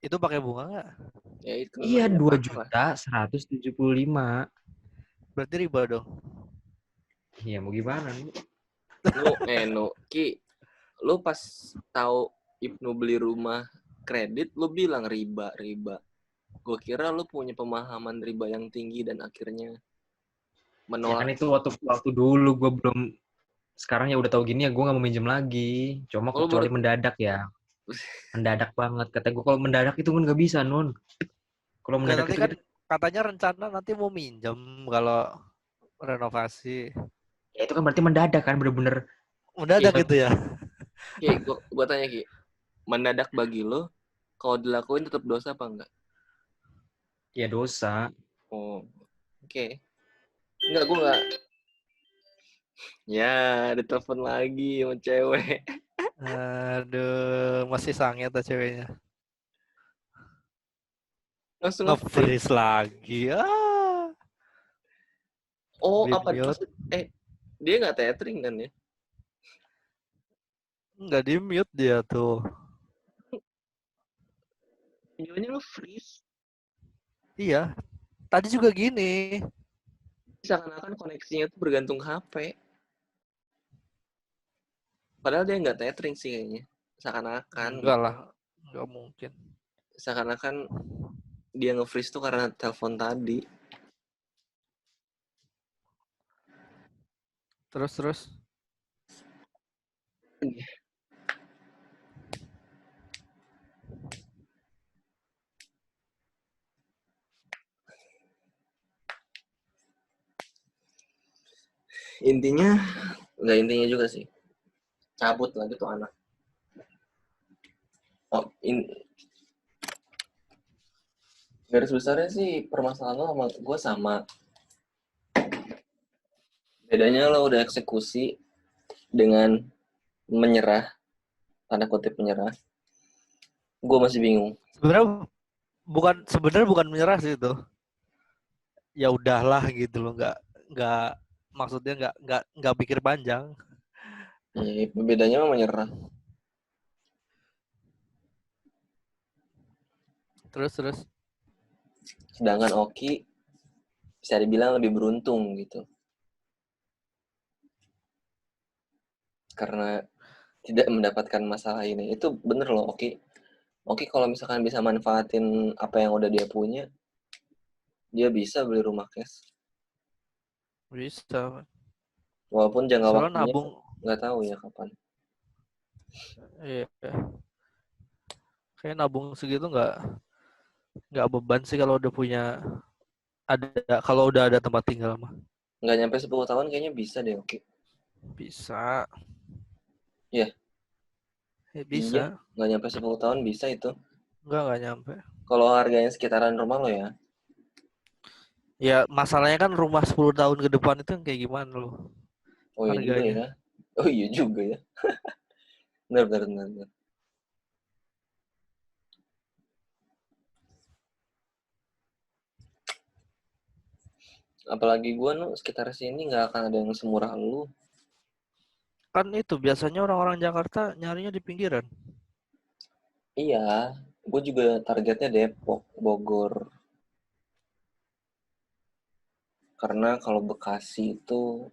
Itu pakai bunga nggak? Ya itu. Iya, namanya parah. 2.175.000. Berarti riba dong. Iya, mau gimana nih? Ki, lu pas tahu Ibnu beli rumah kredit, lu bilang riba. Gue kira lu punya pemahaman riba yang tinggi dan akhirnya Ya menolak. kan itu waktu dulu gue belum, sekarang ya udah tahu gini ya gue nggak mau minjem lagi. Cuma Kalau kecuali mendadak ya. Mendadak banget. Kata gue kalau mendadak itu kan nggak bisa, Nun. Kalau Enggak, mendadak nanti itu kan kita, katanya rencana nanti mau minjem kalau renovasi. ya itu kan berarti mendadak kan, bener-bener. Mendadak Ya, gitu ya. Ki, gue tanya Ki, mendadak bagi lo, kalau dilakuin tetap dosa apa enggak? ya dosa. Oh, oke. Enggak, gue enggak. Ya, ditelepon lagi sama cewek. Aduh, masih sange tuh ceweknya. Langsung nge-freeze. Nge-freeze lagi. Oh, Di apa pas mute. dia nggak tethering kan ya? Nggak di mute dia tuh. Videonya lo freeze. Iya. Tadi juga gini. Seakan-akan koneksinya tuh bergantung HP. Padahal dia nggak tethering sih kayaknya. Seakan-akan Enggak gitu. lah. Nggak mungkin. Seakan-akan dia nge-freeze tuh karena telepon tadi. Terus. Intinya, nggak intinya juga sih. Cabut lagi tuh anak. Oh, garis besarnya sih permasalahan lo sama gue sama. Bedanya lo udah eksekusi dengan menyerah, tanda kutip menyerah. Gue masih bingung. Sebenarnya bukan menyerah sih itu. Ya udahlah gitu loh, nggak maksudnya nggak pikir panjang. Ya, bedanya mah menyerah. Terus. Sedangkan Oki bisa dibilang lebih beruntung gitu. Karena tidak mendapatkan masalah ini. Itu bener loh Oki. Oki kalau misalkan bisa manfaatin apa yang udah dia punya, dia bisa beli rumah cash. Bisa. Walaupun jangka Soalnya waktunya nabung. nggak tahu ya kapan. Iya. Kayak nabung segitu nggak beban sih kalau udah punya kalau udah ada tempat tinggal mah. Nggak nyampe 10 tahun kayaknya bisa deh Oki. Bisa. Iya. Bisa. Iya, nggak nyampe 10 tahun bisa itu. Nggak nyampe. Kalau harganya sekitaran rumah lo ya. Ya masalahnya kan rumah 10 tahun ke depan itu yang kayak gimana loh Oh iya juga harganya. ya. Oh iya juga ya. Benar. Apalagi gue sekitar sini nggak akan ada yang semurah lu. Kan itu biasanya orang-orang Jakarta nyarinya di pinggiran. Iya, gue juga targetnya Depok, Bogor. Karena kalau Bekasi itu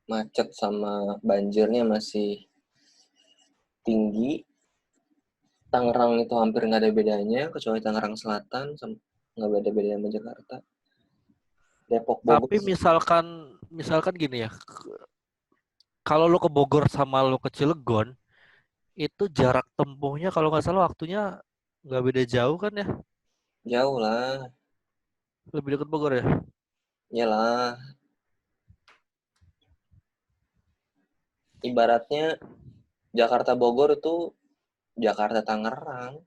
macet sama banjirnya masih tinggi. Tangerang itu hampir nggak ada bedanya, kecuali Tangerang Selatan, nggak ada bedanya sama Jakarta. Depok, Bogor. Tapi misalkan gini ya, kalau lo ke Bogor sama lo ke Cilegon, itu jarak tempuhnya kalau nggak salah waktunya nggak beda jauh kan ya? Jauh lah, Lebih dekat Bogor ya? iyalah. Ibaratnya Jakarta Bogor itu Jakarta Tangerang.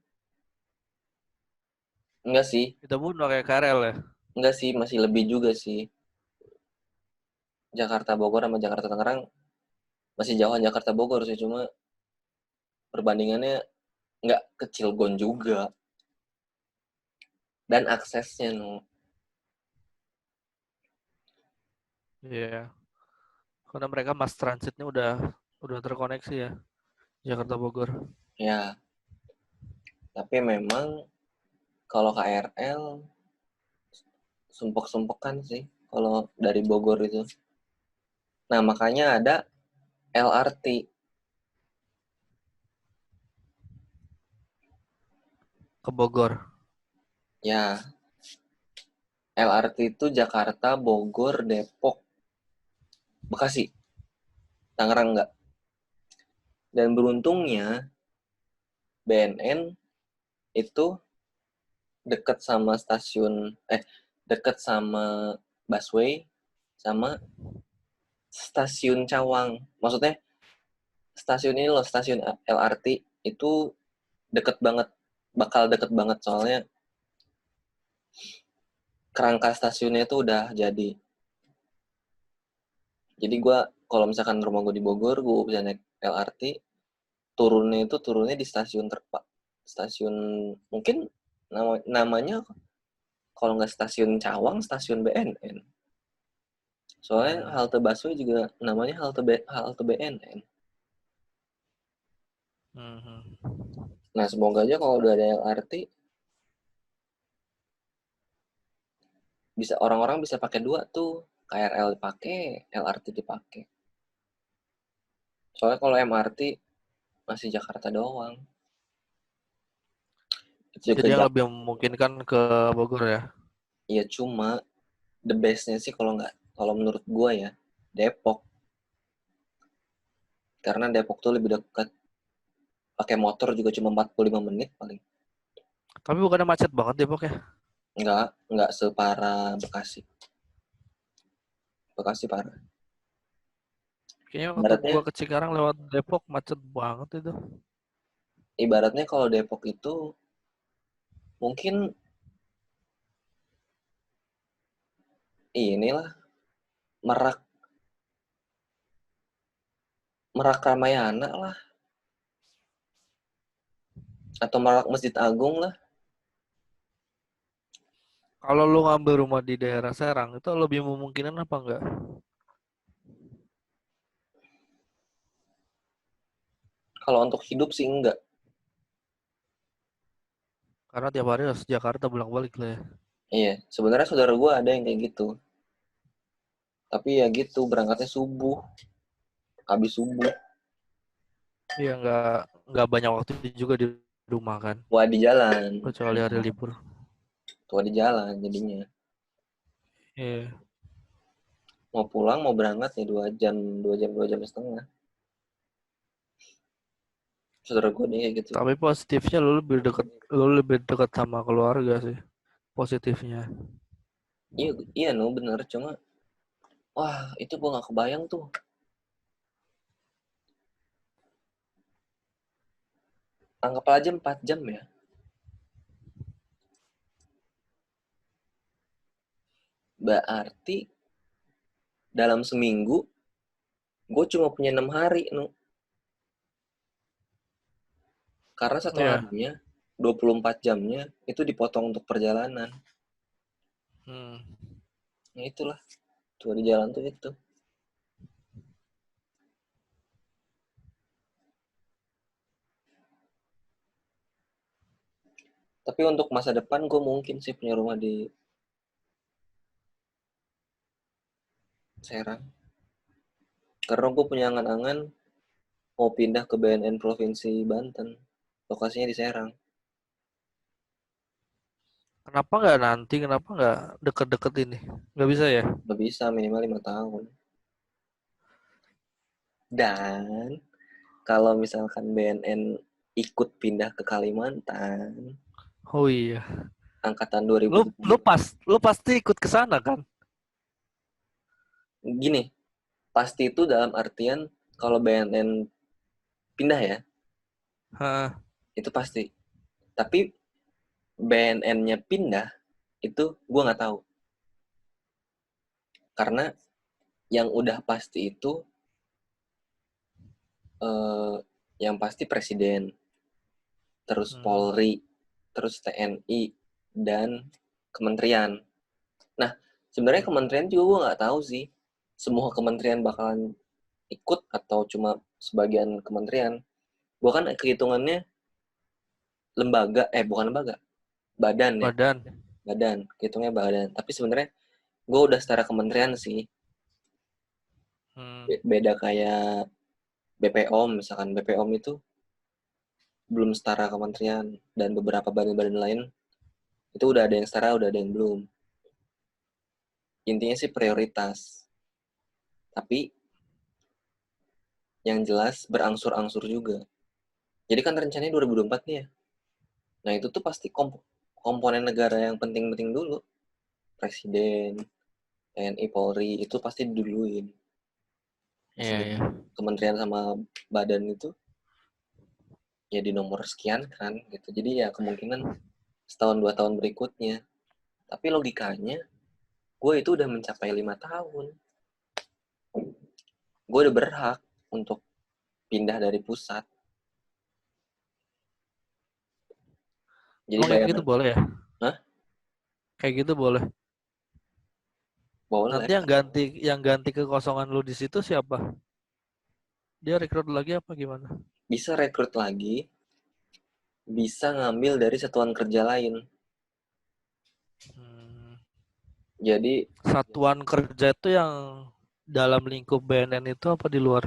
Enggak sih, Kita pun pakai KRL ya. masih lebih juga sih. Jakarta Bogor sama Jakarta Tangerang masih jauhan Jakarta Bogor sih, cuma perbandingannya nggak kecil gon juga. Dan aksesnya Iya. Karena mereka mass transitnya udah terkoneksi ya Jakarta Bogor. ya. Tapi memang kalau KRL sumpek-sumpekan sih kalau dari Bogor itu. Nah, makanya ada LRT. Ke Bogor. Ya, LRT itu Jakarta, Bogor, Depok, Bekasi. Tangerang enggak. Dan beruntungnya BNN itu dekat sama dekat sama busway sama stasiun Cawang. Maksudnya stasiun ini loh, stasiun LRT itu deket banget, bakal deket banget soalnya kerangka stasiunnya itu udah jadi. Jadi gue kalau misalkan rumah gue di Bogor, gue bisa naik LRT, turunnya di stasiun mungkin namanya kalau nggak stasiun Cawang, stasiun BNN. Soalnya halte busway juga namanya halte BNN. Nah, semoga aja kalau udah ada LRT bisa orang-orang bisa pakai dua tuh, KRL dipakai, LRT dipakai. Soalnya kalau MRT masih Jakarta doang. Jadi yang lebih memungkinkan ke Bogor ya? Iya, cuma the best-nya sih kalau menurut gua ya, Depok. Karena Depok tuh lebih dekat. Pakai motor juga cuma 45 menit paling. Tapi bukannya macet banget Depok ya? Enggak separah Bekasi. Bekasi parah. Kayaknya waktu gua ke Cikarang lewat Depok macet banget itu. Ibaratnya kalau Depok itu mungkin inilah Merak Ramayana lah. Atau Merak Masjid Agung lah. Kalau lu ngambil rumah di daerah Serang, itu lebih memungkinkan apa enggak? Kalau untuk hidup sih enggak. Karena tiap hari harus Jakarta bolak-balik lah ya. Iya, sebenarnya saudara gue ada yang kayak gitu. Tapi ya gitu, berangkatnya subuh. Habis subuh. Iya, nggak banyak waktu juga di rumah kan. Wah, di jalan. Kecuali hari libur. Tua di jalan jadinya. Iya. Mau pulang, mau berangkat ya 2 jam setengah. Saudara gue nih kayak gitu. Tapi positifnya lu lebih dekat sama keluarga sih. Positifnya. Iya no, bener. Cuma, wah itu gue gak kebayang tuh. Anggap aja 4 jam ya. Berarti dalam seminggu gue cuma punya 6 hari no. Karena satu harinya 24 jamnya itu dipotong untuk perjalanan. Ya itulah. Tua di jalan tuh itu. Tapi untuk masa depan gue mungkin sih punya rumah di Serang. Karena gue punya angan-angan mau pindah ke BNN Provinsi Banten. Lokasinya di Serang. Kenapa nggak deket-deket ini? Nggak bisa ya? Nggak bisa, minimal 5 tahun. Dan kalau misalkan BNN ikut pindah ke Kalimantan, Oh iya. angkatan 2000. Lu pasti ikut ke sana kan? Gini, pasti itu dalam artian kalau BNN pindah ya, itu pasti. Tapi BNN-nya pindah, itu gue nggak tahu. Karena yang udah pasti itu, yang pasti Presiden, terus Polri, terus TNI, dan Kementerian. Nah, sebenarnya kementerian juga gue nggak tahu sih. Semua kementerian bakalan ikut atau cuma sebagian kementerian. Gue kan kehitungannya bukan lembaga, badan ya. Badan, kehitungnya badan. Tapi sebenarnya gue udah setara kementerian sih. Beda kayak BPOM, misalkan BPOM itu belum setara kementerian, dan beberapa badan-badan lain itu udah ada yang setara, udah ada yang belum. Intinya sih prioritas. Tapi yang jelas berangsur-angsur juga. Jadi kan rencananya 2024 nih ya. Nah itu tuh pasti komponen negara yang penting-penting dulu. Presiden, TNI, Polri, itu pasti diduluin. Iya. Kementerian sama badan itu ya di nomor sekian kan gitu. Jadi ya kemungkinan setahun 2 tahun berikutnya. Tapi logikanya gue itu udah mencapai 5 tahun. gue udah berhak untuk pindah dari pusat. Jadi Emang kayak bayangan, gitu boleh ya? Hah? Kayak gitu boleh. boleh. Nanti yang ganti kekosongan lu di situ siapa? Dia rekrut lagi apa gimana? Bisa rekrut lagi, bisa ngambil dari satuan kerja lain. Jadi Satuan kerja itu yang dalam lingkup BNN itu apa di luar?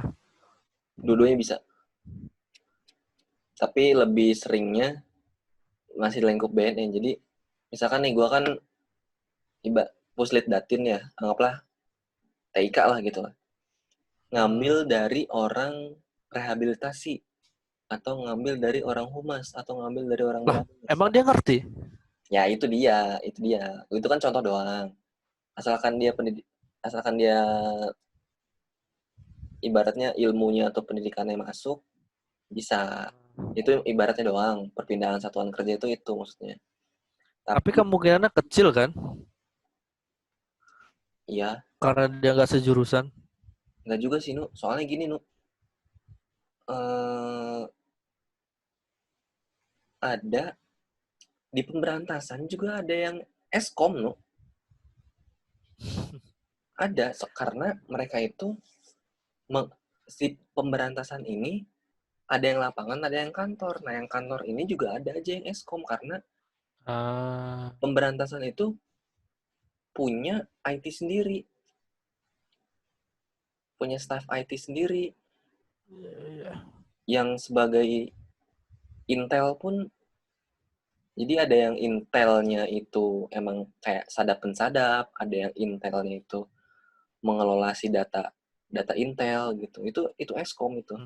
dua-duanya bisa. Tapi lebih seringnya masih di lingkup BNN. Jadi misalkan nih gue kan puslit datin ya, anggaplah TIK lah gitu lah. Ngambil dari orang rehabilitasi atau ngambil dari orang humas atau ngambil dari orang Lah, Bamus. emang dia ngerti? Ya itu dia. Itu kan contoh doang. Asalkan dia ibaratnya ilmunya atau pendidikannya masuk, bisa. Itu ibaratnya doang. Perpindahan satuan kerja itu maksudnya. Tapi Tapi kemungkinannya kecil kan? iya, Karena dia nggak sejurusan. nggak juga sih Nu. Soalnya gini Nu, eh, ada di pemberantasan juga ada yang eskom Nu. Ada karena mereka itu si pemberantasan ini ada yang lapangan, ada yang kantor. Nah, yang kantor ini juga ada aja yang eskom karena pemberantasan itu punya IT sendiri, punya staff IT sendiri yang sebagai intel pun. Jadi ada yang intelnya itu emang kayak sadap-pensadap, ada yang intelnya itu mengelola si data intel gitu. Itu eskom itu.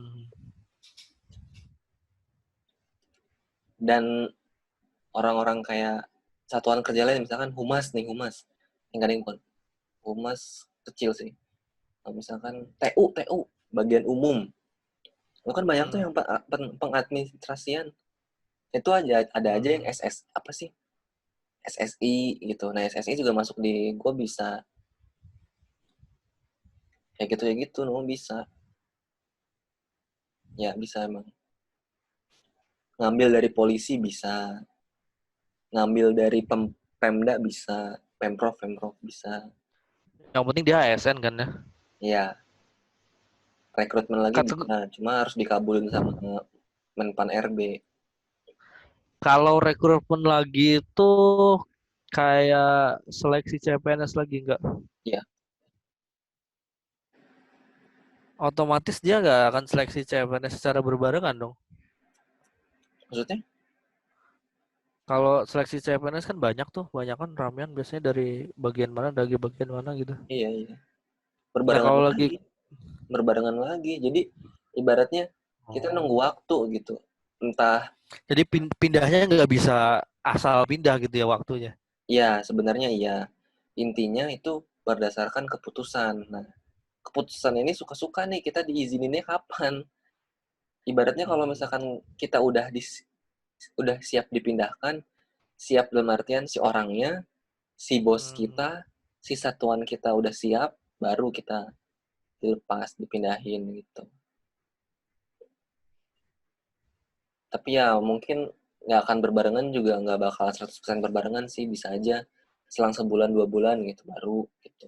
Dan orang-orang kayak satuan kerja lain misalkan humas yang kadang humas kecil sih. Misalkan TU bagian umum. Lu kan banyak tuh yang pengadministrasian. Itu ada aja yang SS apa sih? SSI gitu. Nah, SSI juga masuk di gue bisa. Ya gitu bisa. Ya bisa emang. Ngambil dari polisi bisa. Ngambil dari Pemda bisa. Pemprov bisa. Yang penting dia ASN kan ya. Ya, rekrutmen lagi Kata, bisa. Cuma harus dikabulin sama Menpan RB. kalau rekrutmen lagi itu kayak seleksi CPNS lagi nggak? Iya. Otomatis dia nggak akan seleksi CPNS secara berbarengan dong. Maksudnya? Kalau seleksi CPNS kan banyak kan ramean biasanya dari bagian mana gitu. Iya. Nah kalau lagi Berbarengan lagi. Jadi ibaratnya kita nunggu waktu gitu. Entah. Jadi pindahnya nggak bisa asal pindah gitu ya waktunya. Ya, sebenarnya iya. Intinya itu berdasarkan keputusan. Nah, keputusan ini suka-suka nih kita diizininnya kapan. Ibaratnya kalau misalkan kita udah siap dipindahkan, siap dalam artian si orangnya, si bos kita, si satuan kita udah siap, baru kita dilepas, dipindahin gitu. Tapi ya mungkin nggak akan berbarengan juga, nggak bakal 100% berbarengan sih, bisa aja selang sebulan 2 bulan gitu baru gitu.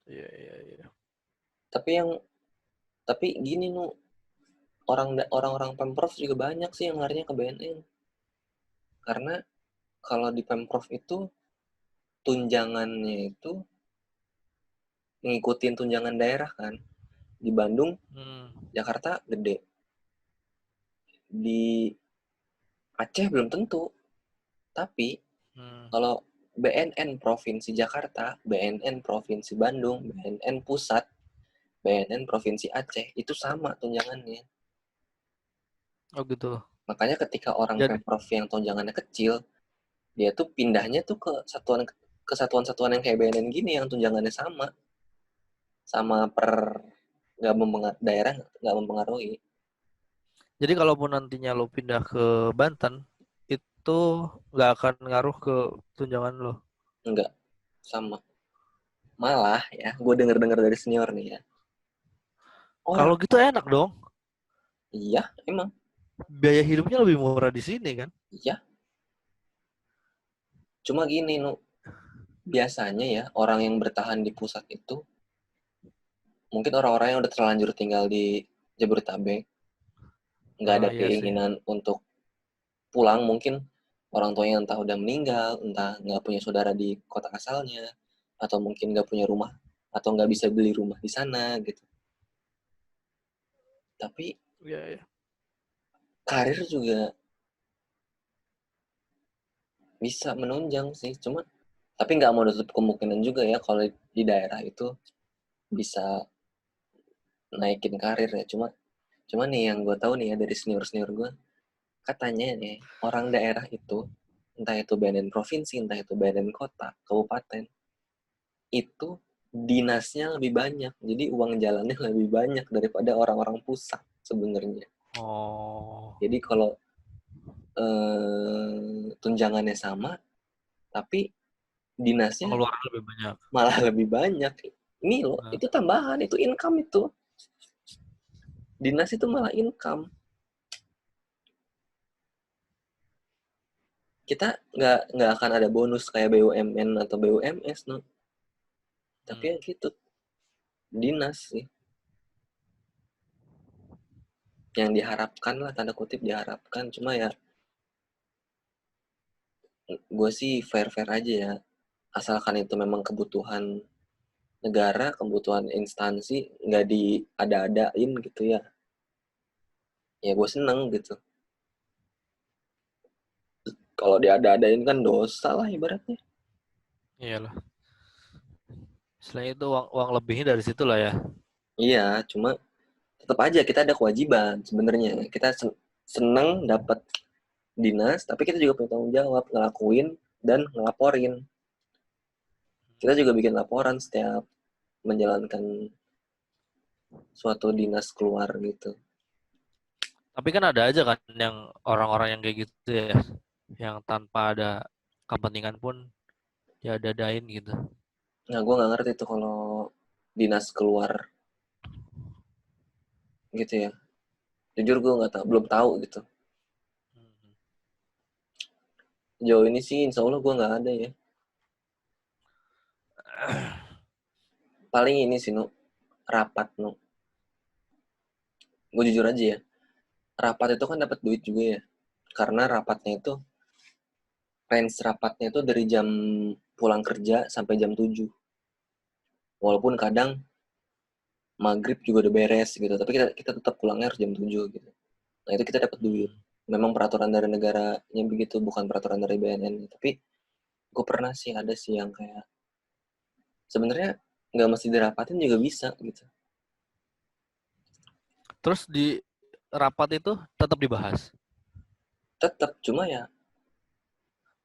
Iya. Tapi gini Nu, orang-orang Pemprov juga banyak sih yang larinya ke BNN. Karena kalau di Pemprov itu tunjangannya itu ngikutin tunjangan daerah kan. Di Bandung, Jakarta gede. Di Aceh belum tentu. Tapi kalau BNN Provinsi Jakarta, BNN Provinsi Bandung, BNN Pusat, BNN Provinsi Aceh, itu sama tunjangannya. Oh gitu. Makanya ketika orang Pemprov yang tunjangannya kecil, dia tuh pindahnya tuh ke satuan-satuan yang kayak BNN gini yang tunjangannya sama daerah nggak mempengaruhi. Jadi kalaupun nantinya lo pindah ke Banten, itu nggak akan ngaruh ke tunjangan lo? Enggak, sama. Malah ya, gue denger-denger dari senior nih ya. Kalau Orang, gitu enak dong. iya, emang. Biaya hidupnya lebih murah di sini kan? Iya. Cuma gini, Nu. Biasanya ya, orang yang bertahan di pusat itu, mungkin orang-orang yang udah terlanjur tinggal di Jabodetabek, nggak ada Iya sih. keinginan untuk pulang, mungkin orang tuanya entah udah meninggal, entah nggak punya saudara di kota asalnya, atau mungkin nggak punya rumah, atau nggak bisa beli rumah di sana gitu. Tapi Iya, iya. karir juga bisa menunjang sih, cuma tapi nggak mau nutup kemungkinan juga ya kalau di daerah itu bisa naikin karir ya. Cuma nih yang gue tahu nih ya dari senior gue, katanya nih orang daerah itu, entah itu BNN provinsi, entah itu BNN kota, kabupaten, itu dinasnya lebih banyak, jadi uang jalannya lebih banyak daripada orang-orang pusat sebenarnya. Oh. Jadi kalau tunjangannya sama, tapi dinasnya Pengeluaran lebih banyak. malah lebih banyak. Ini loh, Nah, itu tambahan, itu income itu. Dinas itu malah income. Kita nggak akan ada bonus kayak BUMN atau BUMS, no. Tapi ya gitu, dinas sih. Yang diharapkan lah, tanda kutip diharapkan. Cuma ya, gue sih fair-fair aja ya. Asalkan itu memang kebutuhan negara, kebutuhan instansi, nggak diada-adain gitu ya. Ya gue seneng gitu. Kalau diada-adain kan dosa lah ibaratnya. iyalah. Selain itu uang lebihnya dari situ lah ya. Iya, cuma tetap aja kita ada kewajiban sebenarnya. Kita seneng dapat dinas, tapi kita juga punya tanggung jawab ngelakuin dan ngelaporin. Kita juga bikin laporan setiap menjalankan suatu dinas keluar gitu. Tapi kan ada aja kan yang orang-orang yang kayak gitu ya, yang tanpa ada kepentingan pun ya dadain gitu. Nah, gue nggak ngerti tuh kalau dinas keluar gitu ya. Jujur gue nggak tahu, belum tahu gitu. Jauh ini sih, insya Allah gue nggak ada ya. Paling ini sih, Nu, rapat, Nu. Gue jujur aja ya, rapat itu kan dapat duit juga ya. Karena rapatnya itu, range rapatnya itu dari jam pulang kerja sampai jam 7. Walaupun kadang maghrib juga udah beres gitu, tapi kita tetap pulangnya harus jam 7 gitu. Nah itu kita dapat duit. Memang peraturan dari negaranya begitu, bukan peraturan dari BNN. Tapi gue pernah sih ada sih yang kayak sebenarnya nggak mesti dirapatin juga bisa gitu. Terus di rapat itu tetap dibahas Tetap, cuma ya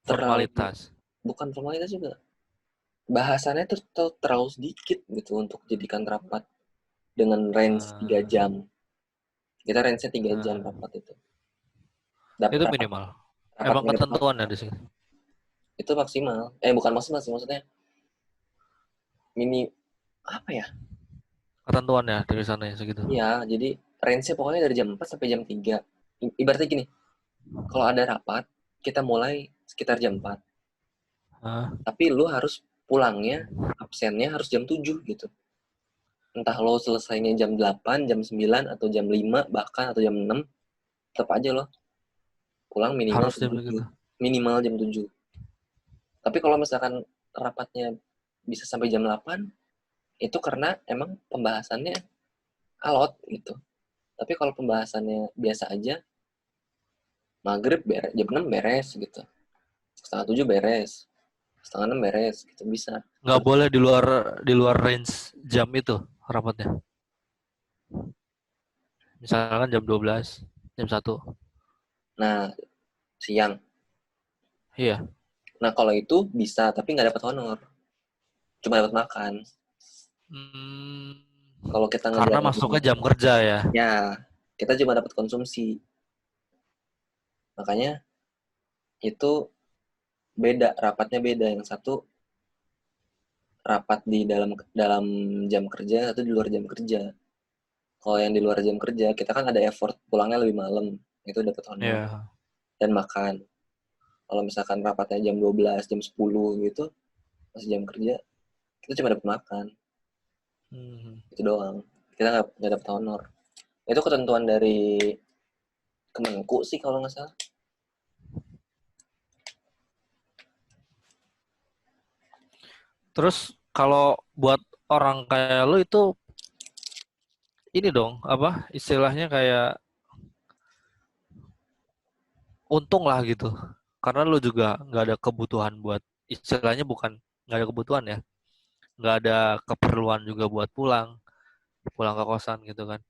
terlalu, formalitas. bukan formalitas juga. Bahasannya tuh terlalu sedikit gitu untuk jadikan rapat dengan range 3 jam. Kita range-nya 3 jam rapat itu. Itu Rapat, minimal. rapat Emang ketentuan di sini. itu maksimal. Bukan maksimal sih, maksudnya mini apa ya? Ketentuan ya dari sana ya segitu. Ya, jadi range-nya pokoknya dari jam 4 sampai jam 3. Ibaratnya gini, kalau ada rapat, kita mulai sekitar jam 4. Tapi lu harus pulangnya, absennya harus jam 7 gitu. Entah lo selesainya jam 8, jam 9, atau jam 5, bahkan atau jam 6, tetap aja lo pulang minimal Harus jam jam 7. segitu. Minimal jam 7. Tapi kalau misalkan rapatnya bisa sampai jam 8, itu karena emang pembahasannya alot gitu. Tapi kalau pembahasannya biasa aja, maghrib beres, jam 6 beres gitu. Setengah 7 beres. Setengah 6 beres gitu bisa. Nggak boleh di luar range jam itu rapatnya. Misalkan jam 12, jam 1. Nah, siang. Iya. Nah, kalau itu bisa, tapi nggak dapat honor. Cuma dapat makan. Kalau kita Karena ngejar masuknya jam kerja ya. ya, kita cuma dapat konsumsi. Makanya itu beda, rapatnya beda. Yang satu rapat di dalam jam kerja atau di luar jam kerja. Kalau yang di luar jam kerja, kita kan ada effort pulangnya lebih malam, itu dapat honor Iya. dan makan. Kalau misalkan rapatnya jam 12, jam 10 gitu, masih jam kerja, kita cuma dapat makan. Itu doang. Kita nggak dapat honor. Itu ketentuan dari Kemenku sih kalau nggak salah. Terus kalau buat orang kayak lu itu ini dong, apa istilahnya kayak untung lah gitu. Karena lu juga nggak ada kebutuhan buat istilahnya bukan nggak ada kebutuhan ya, nggak ada keperluan juga buat pulang ke kosan gitu kan.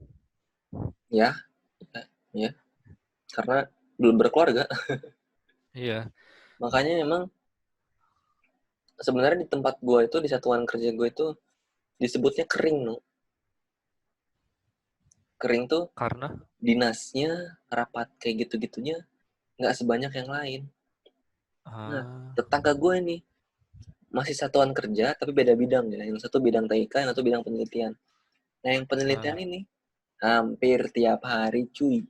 Ya, ya. Karena belum berkeluarga. Iya. Makanya emang sebenarnya di tempat gue itu, di satuan kerja gue itu disebutnya kering, no. Kering tuh Karena dinasnya, rapat kayak gitu-gitunya nggak sebanyak yang lain. Nah, tetangga gue nih masih satuan kerja tapi beda bidang ya. Yang satu bidang TIK, yang satu bidang penelitian. Nah, yang penelitian ini hampir tiap hari, cuy.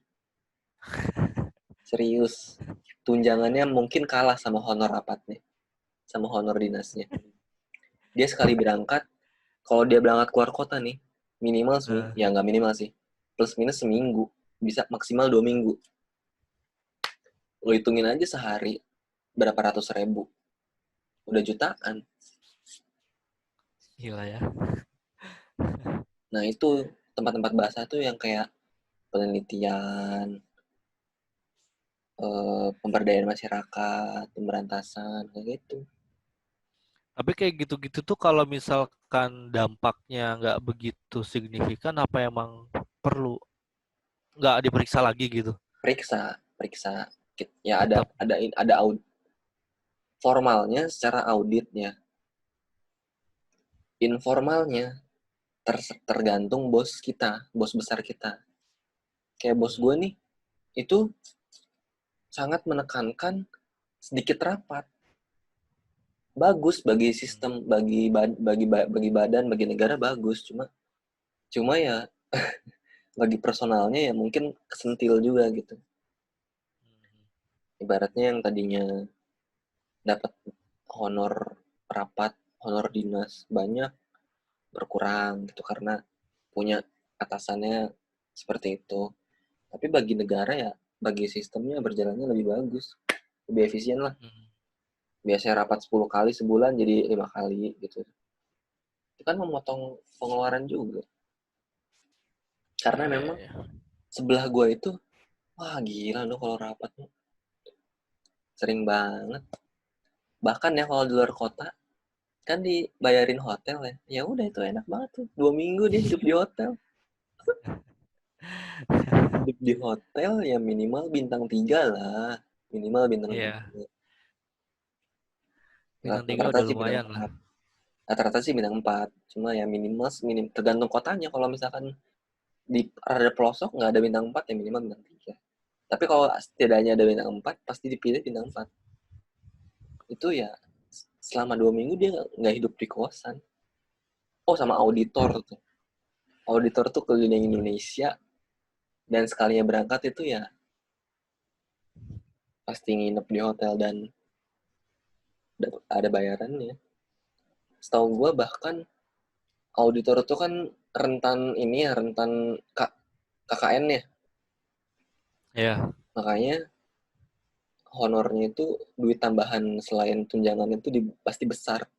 Serius. Tunjangannya mungkin kalah sama honor rapatnya, sama honor dinasnya. Dia sekali berangkat, kalau dia berangkat keluar kota nih, minimal ya nggak minimal sih, plus minus seminggu, bisa maksimal 2 minggu. Lo hitungin aja sehari berapa ratus ribu, udah jutaan. gila ya. Nah itu tempat-tempat bahasa tuh yang kayak penelitian, pemberdayaan masyarakat, pemberantasan, kayak gitu. Tapi kayak gitu-gitu tuh kalau misalkan dampaknya nggak begitu signifikan, apa emang perlu nggak diperiksa lagi gitu? Periksa. Ya Tetap. ada audit. Formalnya secara auditnya. Informalnya tergantung bos kita, bos besar kita. Kayak bos gue nih, itu sangat menekankan sedikit rapat. Bagus bagi sistem, bagi badan, bagi negara bagus. Cuma ya bagi personalnya ya mungkin kesentil juga gitu. Ibaratnya yang tadinya dapat honor rapat, honor dinas banyak, berkurang gitu karena punya atasannya seperti itu. Tapi bagi negara ya, bagi sistemnya berjalannya lebih bagus, lebih efisien lah. Biasanya rapat 10 kali sebulan jadi 5 kali gitu. Itu kan memotong pengeluaran juga. Karena memang sebelah gue itu, wah gila lo kalau rapat lo. Sering banget. Bahkan ya kalau di luar kota, kan dibayarin hotel ya. Ya udah itu enak banget tuh. 2 minggu dia hidup di hotel. Hidup di hotel ya minimal bintang 3 lah. Minimal bintang 3. Bintang 3 Rata-rata udah sih bintang lumayan 4. lah. Rata-rata sih bintang 4. Cuma ya minimal tergantung kotanya. Kalau misalkan di rada pelosok nggak ada bintang 4 ya minimal bintang 3. Tapi kalau setidaknya ada bintang 4 pasti dipilih bintang 4. Itu ya selama 2 minggu dia nggak hidup di kosan. Oh sama auditor tuh. Auditor tuh keliling Indonesia dan sekalinya berangkat itu ya pasti nginep di hotel dan ada bayarannya. Setahu gue bahkan auditor tuh kan rentan ini ya, rentan KKN ya. Iya. Makanya honornya itu duit tambahan selain tunjangan itu pasti besar.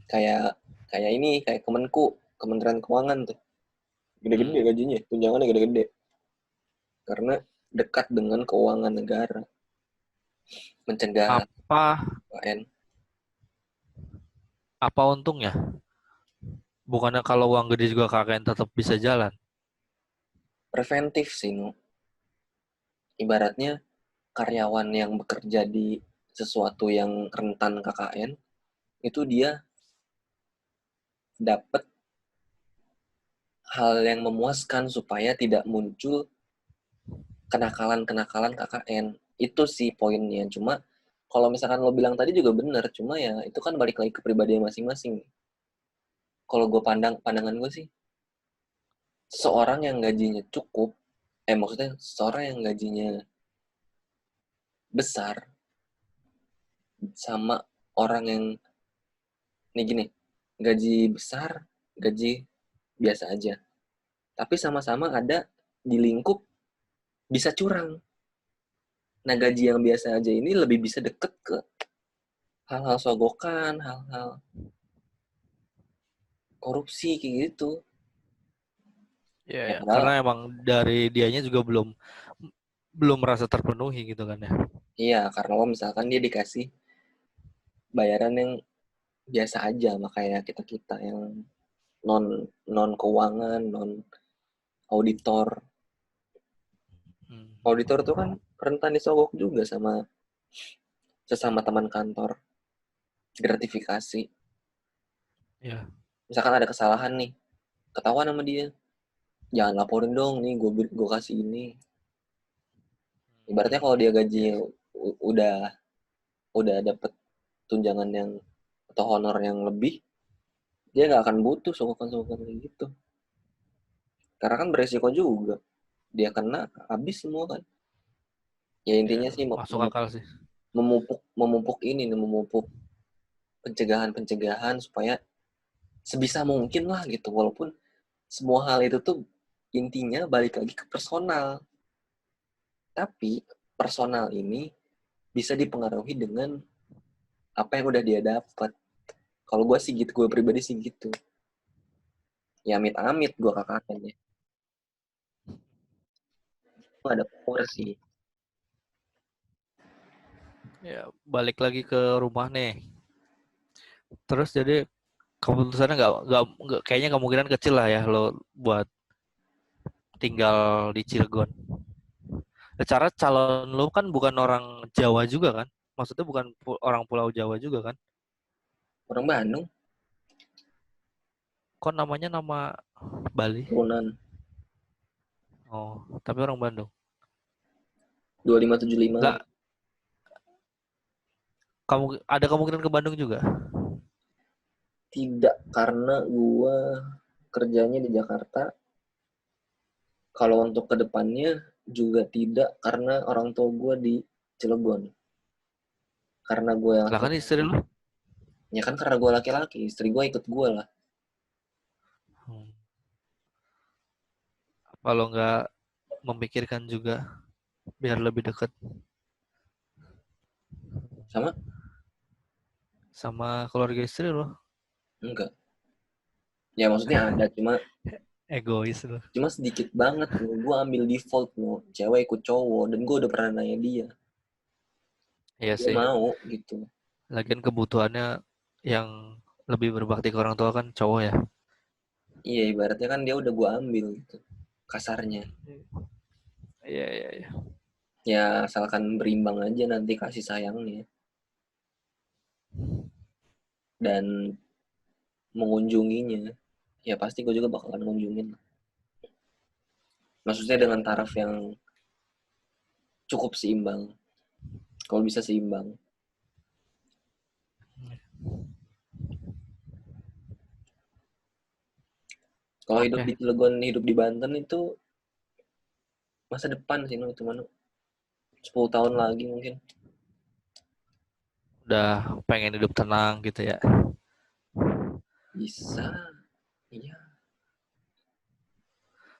Kayak ini, kayak Kemenku, Kementerian Keuangan tuh. Gede-gede gajinya, tunjangannya gede-gede. Karena dekat dengan keuangan negara. Mencegah KKN. Apa untungnya? Bukannya kalau uang gede juga KKN tetap bisa jalan? Preventif sih, no. Ibaratnya karyawan yang bekerja di sesuatu yang rentan KKN, itu dia dapat hal yang memuaskan supaya tidak muncul kenakalan-kenakalan KKN. Itu sih poinnya. Cuma kalau misalkan lo bilang tadi juga benar, cuma ya itu kan balik lagi ke pribadi masing-masing. Kalau gue pandangan gue sih, seorang yang gajinya cukup, maksudnya seorang yang gajinya besar sama orang yang nih gini, gaji besar, gaji biasa aja, tapi sama-sama ada di lingkup bisa curang. Nah, gaji yang biasa aja ini lebih bisa deket ke hal-hal sogokan, hal-hal korupsi kayak gitu. Ya, Ya, karena emang dari dianya juga belum merasa terpenuhi gitu kan ya. iya, karena lo misalkan dia dikasih bayaran yang biasa aja, makanya kita yang non keuangan, non auditor. Auditor tuh kan rentan disogok juga sama sesama teman kantor. Gratifikasi. Ya. Misalkan ada kesalahan nih, ketahuan sama dia, jangan laporin dong nih, gue kasih ini. Ibaratnya kalau dia gaji udah dapet tunjangan yang atau honor yang lebih, dia nggak akan butuh sogokan-sogokan kayak gitu. Karena kan beresiko juga, dia kena habis semua kan. Ya intinya sih Masuk akal sih. memupuk pencegahan supaya sebisa mungkin lah gitu, walaupun semua hal itu tuh intinya balik lagi ke personal. Tapi personal ini bisa dipengaruhi dengan apa yang udah dia dapat. Kalau gue sih gitu, gue pribadi sih gitu. Ya amit-amit gue kakaknya. Gue ada power sih. Ya, balik lagi ke rumah nih. Terus jadi keputusannya nggak kayaknya kemungkinan kecil lah ya lo buat tinggal di Cilegon. Secara calon lo kan bukan orang Jawa juga kan? Maksudnya bukan orang Pulau Jawa juga kan? Orang Bandung, Kok namanya nama Bali? turunan Oh, tapi orang Bandung. 2575. Nggak, kamu ada kemungkinan ke Bandung juga? Tidak, karena gue kerjanya di Jakarta. Kalau untuk kedepannya juga tidak, karena orang tua gue di Cilegon. Karena gue yang Lah kan istri lo? ya kan karena gue laki-laki, istri gue ikut gue lah. Kalau nggak memikirkan juga biar lebih dekat sama keluarga istri lo? Enggak. Ya maksudnya ada, cuma Egois lo. sedikit banget. Gue ambil default mau cewek ikut cowok, dan gue udah pernah nanya dia. Iya Dia sih. mau gitu. Lagian kebutuhannya yang lebih berbakti ke orang tua kan cowok ya. Iya, ibaratnya kan dia udah gue ambil gitu, kasarnya. Iya, iya, iya. Ya asalkan berimbang aja nanti kasih sayangnya. Dan mengunjunginya, ya pasti gue juga bakalan ngunjungin. Maksudnya dengan taraf yang cukup seimbang. Kalau bisa seimbang. Kalau hidup di Cilegon, hidup di Banten itu masa depan sih, itu mana 10 tahun lagi mungkin. Udah pengen hidup tenang gitu ya. Bisa. Iya.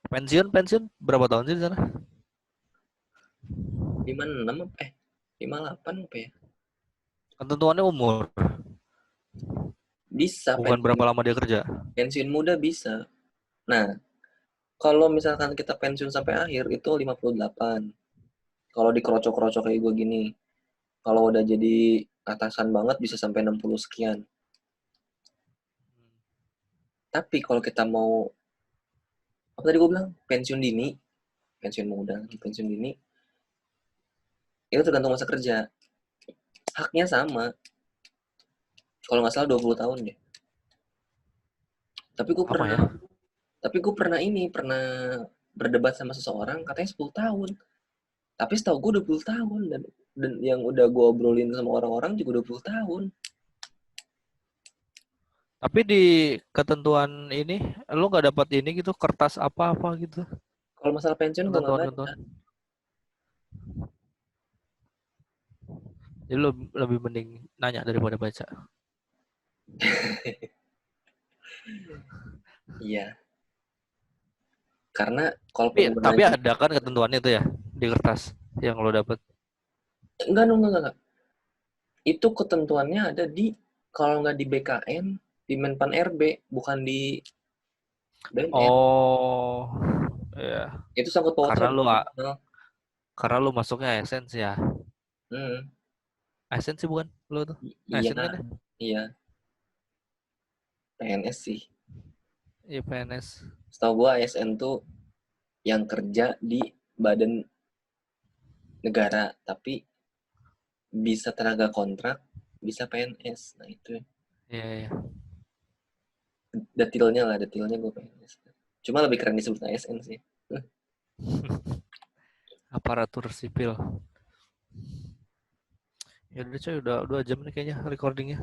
Pensiun berapa tahun sih di sana? 56 58 apa ya? Ketentuannya umur. Bisa. Bukan berapa lama dia kerja. Pensiun muda bisa. Nah, kalau misalkan kita pensiun sampai akhir itu 58. Kalau dikerocok-kerocok kayak gue gini, kalau udah jadi atasan banget bisa sampai 60 sekian. Tapi kalau kita mau, apa tadi gue bilang? Pensiun dini, pensiun muda lagi, pensiun dini, itu tergantung masa kerja. Haknya sama. Kalau nggak salah 20 tahun deh. Tapi gue pernah, pernah berdebat sama seseorang, katanya 10 tahun. Tapi setahu gue 20 tahun, dan Dan yang udah gue obrolin sama orang-orang juga 20 tahun. Tapi di ketentuan ini, lu nggak dapat ini gitu, kertas apa-apa gitu, Kalau masalah pensiun gue nggak baca. ketentuan-ketentuan. Jadi lu lebih mending nanya daripada baca. Iya. Karena kalau Tapi ada kan ketentuannya itu ya di kertas yang lo dapat. enggak. Itu ketentuannya ada di, kalau nggak di BKN, di Menpan RB, bukan di BNN. Oh, ya. Itu sangkut pautnya. Karena lu masuknya ASN sih ya. ASN sih bukan lo tuh? ASN kan ya? Iya. PNS sih. Iya PNS. Setahu gua ASN tuh yang kerja di badan negara, tapi bisa tenaga kontrak, bisa PNS. Nah itu Iya. detailnya gue PNS. Cuma lebih keren disebut ASN sih. Aparatur sipil. Ya udah coy, udah 2 jam nih kayaknya recordingnya.